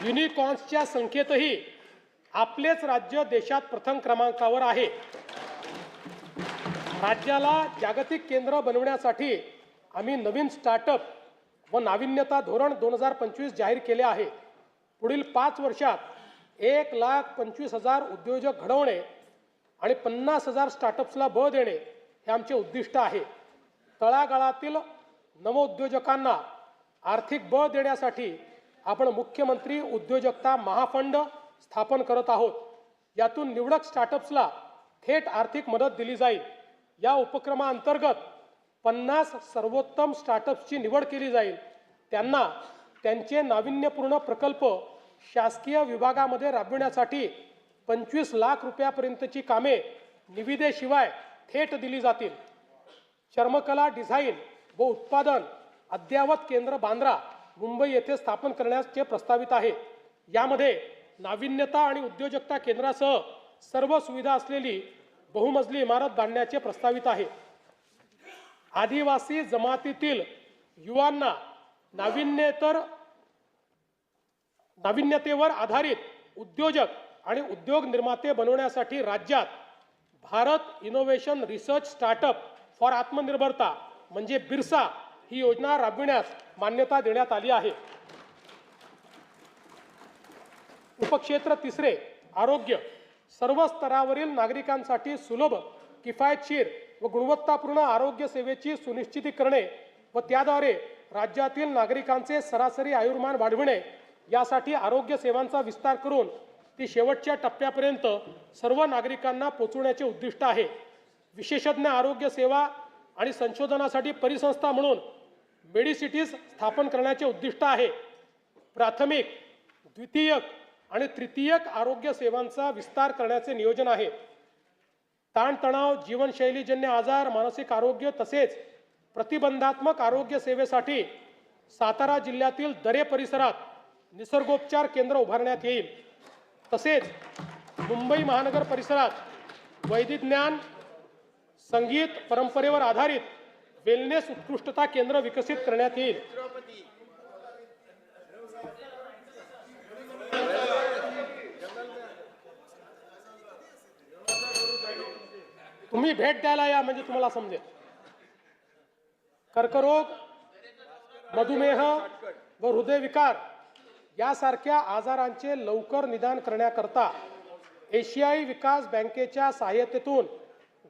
युनिकॉर्न्सच्या संख्येतही आपलेच राज्य देशात प्रथम क्रमांकावर आहे. राज्याला जागतिक केंद्र बनवण्यासाठी आम्ही नवीन स्टार्टअप व नाविन्यता धोरण 2025 जाहीर केले आहे. पुढील 5 वर्षात 1,25,000 उद्योजक घडवणे आणि 50,000 स्टार्टअप्सला बळ देणे हे आमचे उद्दिष्ट आहे. तळागाळातील नवोद्योजकांना आर्थिक बळ देण्यासाठी आपण मुख्यमंत्री उद्योजकता महाफंड स्थापन करत आहोत. यातून निवडक स्टार्टअप्सला थेट आर्थिक मदत दिली जाईल. या उपक्रमाअंतर्गत 50 सर्वोत्तम स्टार्टअप्सची निवड केली जाईल. त्यांना त्यांचे नाविन्यपूर्ण प्रकल्प शासकीय विभागामध्ये राबविण्यासाठी 25 लाख रुपयापर्यंतची कामे निविदेशिवाय थेट दिली जातील. चर्मकला डिझाईन व उत्पादन अद्ययावत केंद्र बांद्रा मुंबई येथे स्थापन करण्याचे प्रस्तावित आहे। यामध्ये नाविन्यता आणि उद्योजकता केंद्रासह सर्व सुविधा असलेली बहुमजली इमारत बांधण्याचे प्रस्तावित आहे। आदिवासी जमातीतील युवांना नाविन्यतेवर आधारित उद्योजक आणि उद्योग निर्माते बनवण्यासाठी राज्यात Bharat innovation research startup for आत्मनिर्भरता म्हणजे बिरसा ही योजना राबविण्यास मान्यता देण्यात आली आहे। उपक्षेत्र तिसरे आरोग्य सर्व स्तरावरील नागरिकांसाठी सुलभ किफायतशीर व गुणवत्तापूर्ण आरोग्य सेवेची सुनिश्चिती करणे व त्याद्वारे राज्यातील नागरिकांचे सरासरी आयुर्मान वाढविणे यासाठी आरोग्य सेवांचा विस्तार करून ती शेवटच्या टप्प्यापर्यंत सर्व नागरिकांना पोहोचवण्याचे उद्दिष्ट आहे। विशेषज्ञ आरोग्य सेवा आणि संशोधनासाठी परिसंस्था म्हणून मेडिसिटीज स्थापन करण्याचे उद्दिष्ट आहे। प्राथमिक, द्वितीयक आणि तृतीयक आरोग्य सेवांचा विस्तार करण्याचे नियोजन आहे। ताणतणाव, जीवनशैलीजन्य आजार, मानसिक आरोग्य तसेच प्रतिबंधात्मक आरोग्य सेवेसाठी सातारा जिल्ह्यातील दरे परिसरात निसर्गोपचार केंद्र उभारण्यात येईल। तसेच मुंबई महानगर परिसरात वैदिक ज्ञान, संगीत, परंपरेवर आधारित वेलनेस उत्कृष्टता केंद्र विकसित करण्यात येईल। तुम्ही भेट द्यायला या म्हणजे तुम्हाला समजेल। कर्करोग, मधुमेह व हृदयविकार यासारख्या आजारांचे लवकर निदान करण्याकरता एशियाई विकास बँकेच्या सहाय्यतेतून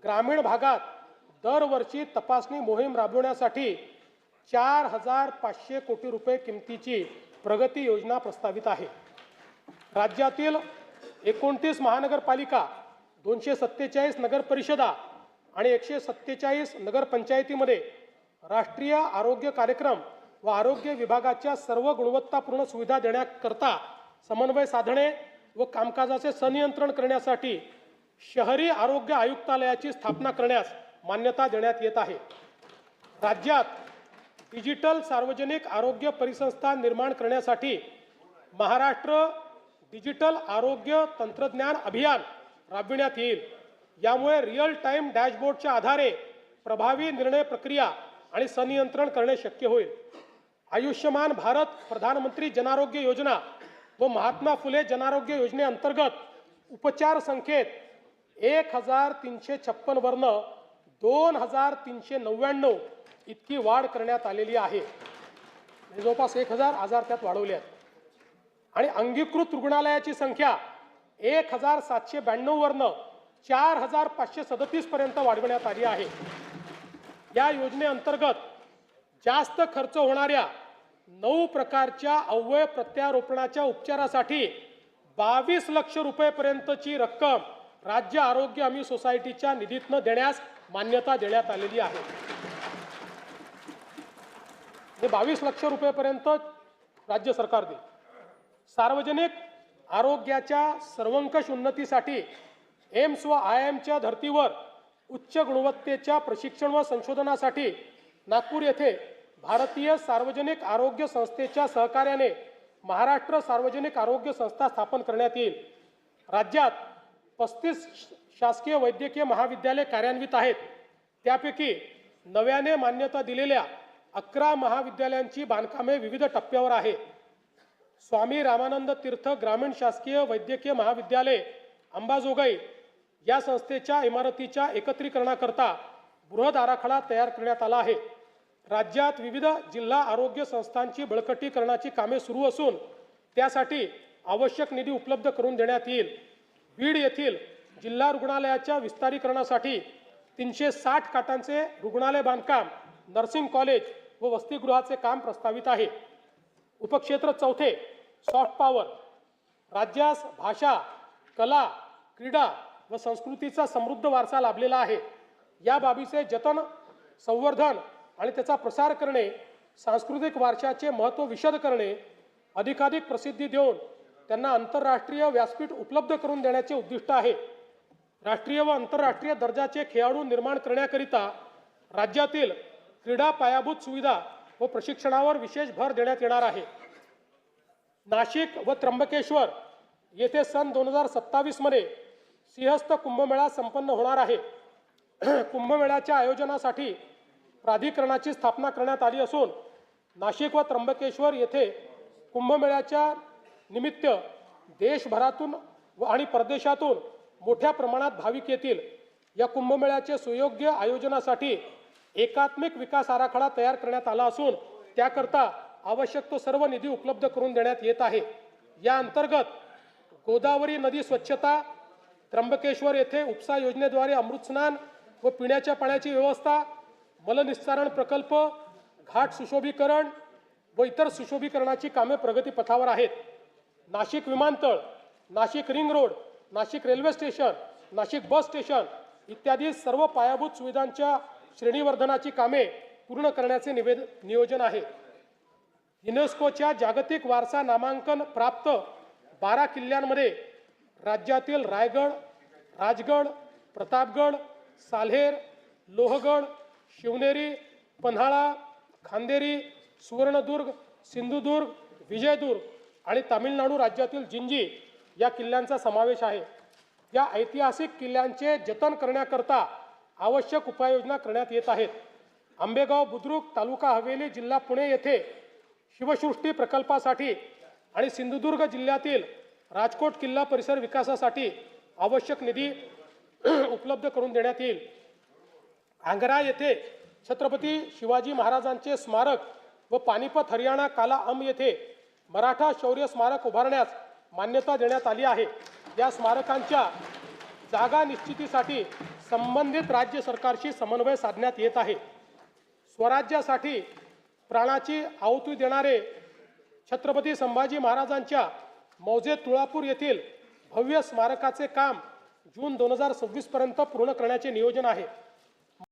ग्रामीण भागात दरवर्षी तपासणी मोहीम राबवण्यासाठी 4,500 कोटी रुपये किमतीची प्रगती योजना प्रस्तावित आहे। राज्यातील 29 महानगरपालिका, 247 नगरपरिषदा आणि 147 नगरपंचायतीमध्ये राष्ट्रीय आरोग्य कार्यक्रम व आरोग्य विभागाच्या सर्व गुणवत्तापूर्ण सुविधा देण्याकरता समन्वय साधणे व कामकाजाचे संनियंत्रण करण्यासाठी शहरी आरोग्य आयुक्तालयाची स्थापना करण्यास मान्यता देण्यात येत आहे। राज्यात डिजिटल सार्वजनिक आरोग्य परिसंस्था निर्माण करण्यासाठी महाराष्ट्र डिजिटल आरोग्य तंत्रज्ञान अभियान राबविण्यात येईल। यामुळे रिअल टाइम डॅशबोर्डच्या आधारे प्रभावी निर्णय प्रक्रिया आणि संनियंत्रण करणे शक्य होईल। आयुष्यमान भारत प्रधानमंत्री जनारोग्य योजना व महात्मा फुले जनारोग्य योजनेअंतर्गत उपचार संख्येत 1,356 वरून 2,399 इतकी वाढ करण्यात आलेली आहे। जवळपास 1,000 आजार त्यात वाढवले आहेत। आणि अंगीकृत रुग्णालयाची संख्या 1,792 वरून 4,537 पर्यंत वाढवण्यात आली आहे। या योजनेअंतर्गत जास्त खर्च होणाऱ्या 9 प्रकारच्या अवयव प्रत्यारोपणाच्या उपचारासाठी 22 लाख रुपयेपर्यंतची रक्कम राज्य आरोग्य हमी सोसायटीच्या निधीतून देण्यास मान्यता देण्यात आलेली आहे। 22 लाख रुपयेपर्यंत राज्य सरकार देईल। सार्वजनिक आरोग्याच्या सर्वंकष उन्नतीसाठी एम्स व IIMच्या धर्तीवर उच्च गुणवत्तेच्या प्रशिक्षण व संशोधनासाठी नागपूर येथे भारतीय सार्वजनिक आरोग्य संस्थेच्या सहकार्याने महाराष्ट्र सार्वजनिक आरोग्य संस्था स्थापन करण्यात येईल। राज्यात 35 शासकीय वैद्यकीय महाविद्यालय कार्यान्वित आहेत। त्यापैकी नव्याने मान्यता दिलेल्या 11 महाविद्यालयांची बांधकामे विविध टप्प्यावर आहे। स्वामी रामानंद तीर्थ ग्रामीण शासकीय वैद्यकीय महाविद्यालय अंबाजोगाई या संस्थेच्या इमारतीच्या एकत्रीकरणाकरता बृहद आराखडा तयार करण्यात आला आहे। राज्यात विविध जिल्हा आरोग्य संस्थांची बळकटीकरणाची कामे सुरू असून त्यासाठी आवश्यक निधी उपलब्ध करून देण्यात येईल। बीड येथील जिल्हा रुग्णालयाच्या विस्तारीकरणासाठी 360 खाटांचे रुग्णालय बांधकाम, नर्सिंग कॉलेज व वसतिगृहाचे काम प्रस्तावित आहे। उपक्षेत्र चौथे सॉफ्ट पॉवर राज्यास भाषा, कला, क्रीडा व संस्कृतीचा समृद्ध वारसा लाभलेला आहे। या बाबीचे जतन, संवर्धन आणि त्याचा प्रसार करणे, सांस्कृतिक वारशाचे महत्त्व विशद करणे, अधिकाधिक प्रसिद्धी देऊन त्यांना आंतरराष्ट्रीय व्यासपीठ उपलब्ध करून देण्याचे उद्दिष्ट आहे। राष्ट्रीय व आंतरराष्ट्रीय दर्जाचे खेळाडू निर्माण करण्याकरिता राज्यातील क्रीडा पायाभूत सुविधा व प्रशिक्षणावर विशेष भर देण्यात येणार आहे. नाशिक व त्र्यंबकेश्वर येथे सन 2027 मध्ये सिंहस्थ कुंभमेळा संपन्न होणार आहे. कुंभमेळ्याच्या आयोजनासाठी प्राधिकरणाची स्थापना करण्यात आली असून नाशिक व त्र्यंबकेश्वर येथे कुंभमेळ्याच्या निमित्त देशभरातून आणि परदेशातून मोठ्या प्रमाणात भाविक येतील. या कुंभमेळ्याचे सुयोग्य आयोजनासाठी एकात्मिक विकास आराखडा तयार करण्यात आला असून त्याकरता आवश्यक तो सर्व निधी उपलब्ध करून देण्यात येत आहे. या अंतर्गत गोदावरी नदी स्वच्छता, त्र्यंबकेश्वर येथे उपसा योजनेद्वारे अमृतस्नान व पिण्याच्या पाण्याची व्यवस्था, मलनिस्सारण प्रकल्प, घाट सुशोभीकरण व इतर सुशोभीकरणाची कामे प्रगतीपथावर आहेत. नाशिक विमानतळ, Nashik ring road, Nashik railway station, Nashik bus station इत्यादी सर्व पायाभूत सुविधांच्या श्रेणीवर्धनाची कामे पूर्ण करण्याचे नियोजन आहे. युनेस्कोच्या जागतिक वारसा नामांकन प्राप्त 12 किल्ल्यांमध्ये राज्यातील रायगड, राजगड, प्रतापगड, साल्हेर, लोहगड, शिवनेरी, पन्हाळा, खांदेरी, सुवर्णदुर्ग, सिंधुदुर्ग, विजयदुर्ग आणि तामिळनाडू राज्यातील जिंजी या किल्ल्यांचा समावेश आहे. या ऐतिहासिक किल्ल्यांचे जतन करण्याकरता आवश्यक उपाययोजना करण्यात येत आहेत. आंबेगाव बुद्रुक, तालुका हवेली, जिल्हा पुणे येथे शिवसृष्टी प्रकल्पासाठी आणि सिंधुदुर्ग जिल्ह्यातील राजकोट किल्ला परिसर विकासासाठी आवश्यक निधी उपलब्ध करून देण्यात येईल. आंग्रा येथे छत्रपती शिवाजी महाराजांचे स्मारक व पानिपत हरियाणा काला अम येथे मराठा शौर्य स्मारक उभारण्यास मान्यता देण्यात आली आहे. या स्मारकांच्या जागा निश्चितीसाठी संबंधित राज्य सरकारशी समन्वय साधण्यात येत आहे. स्वराज्यासाठी प्राणाची आहुती देणारे छत्रपती संभाजी महाराजांच्या मौजे तुळापूर येथील भव्य स्मारकाचे काम जून 2026 पर्यंत पूर्ण करण्याचे नियोजन आहे.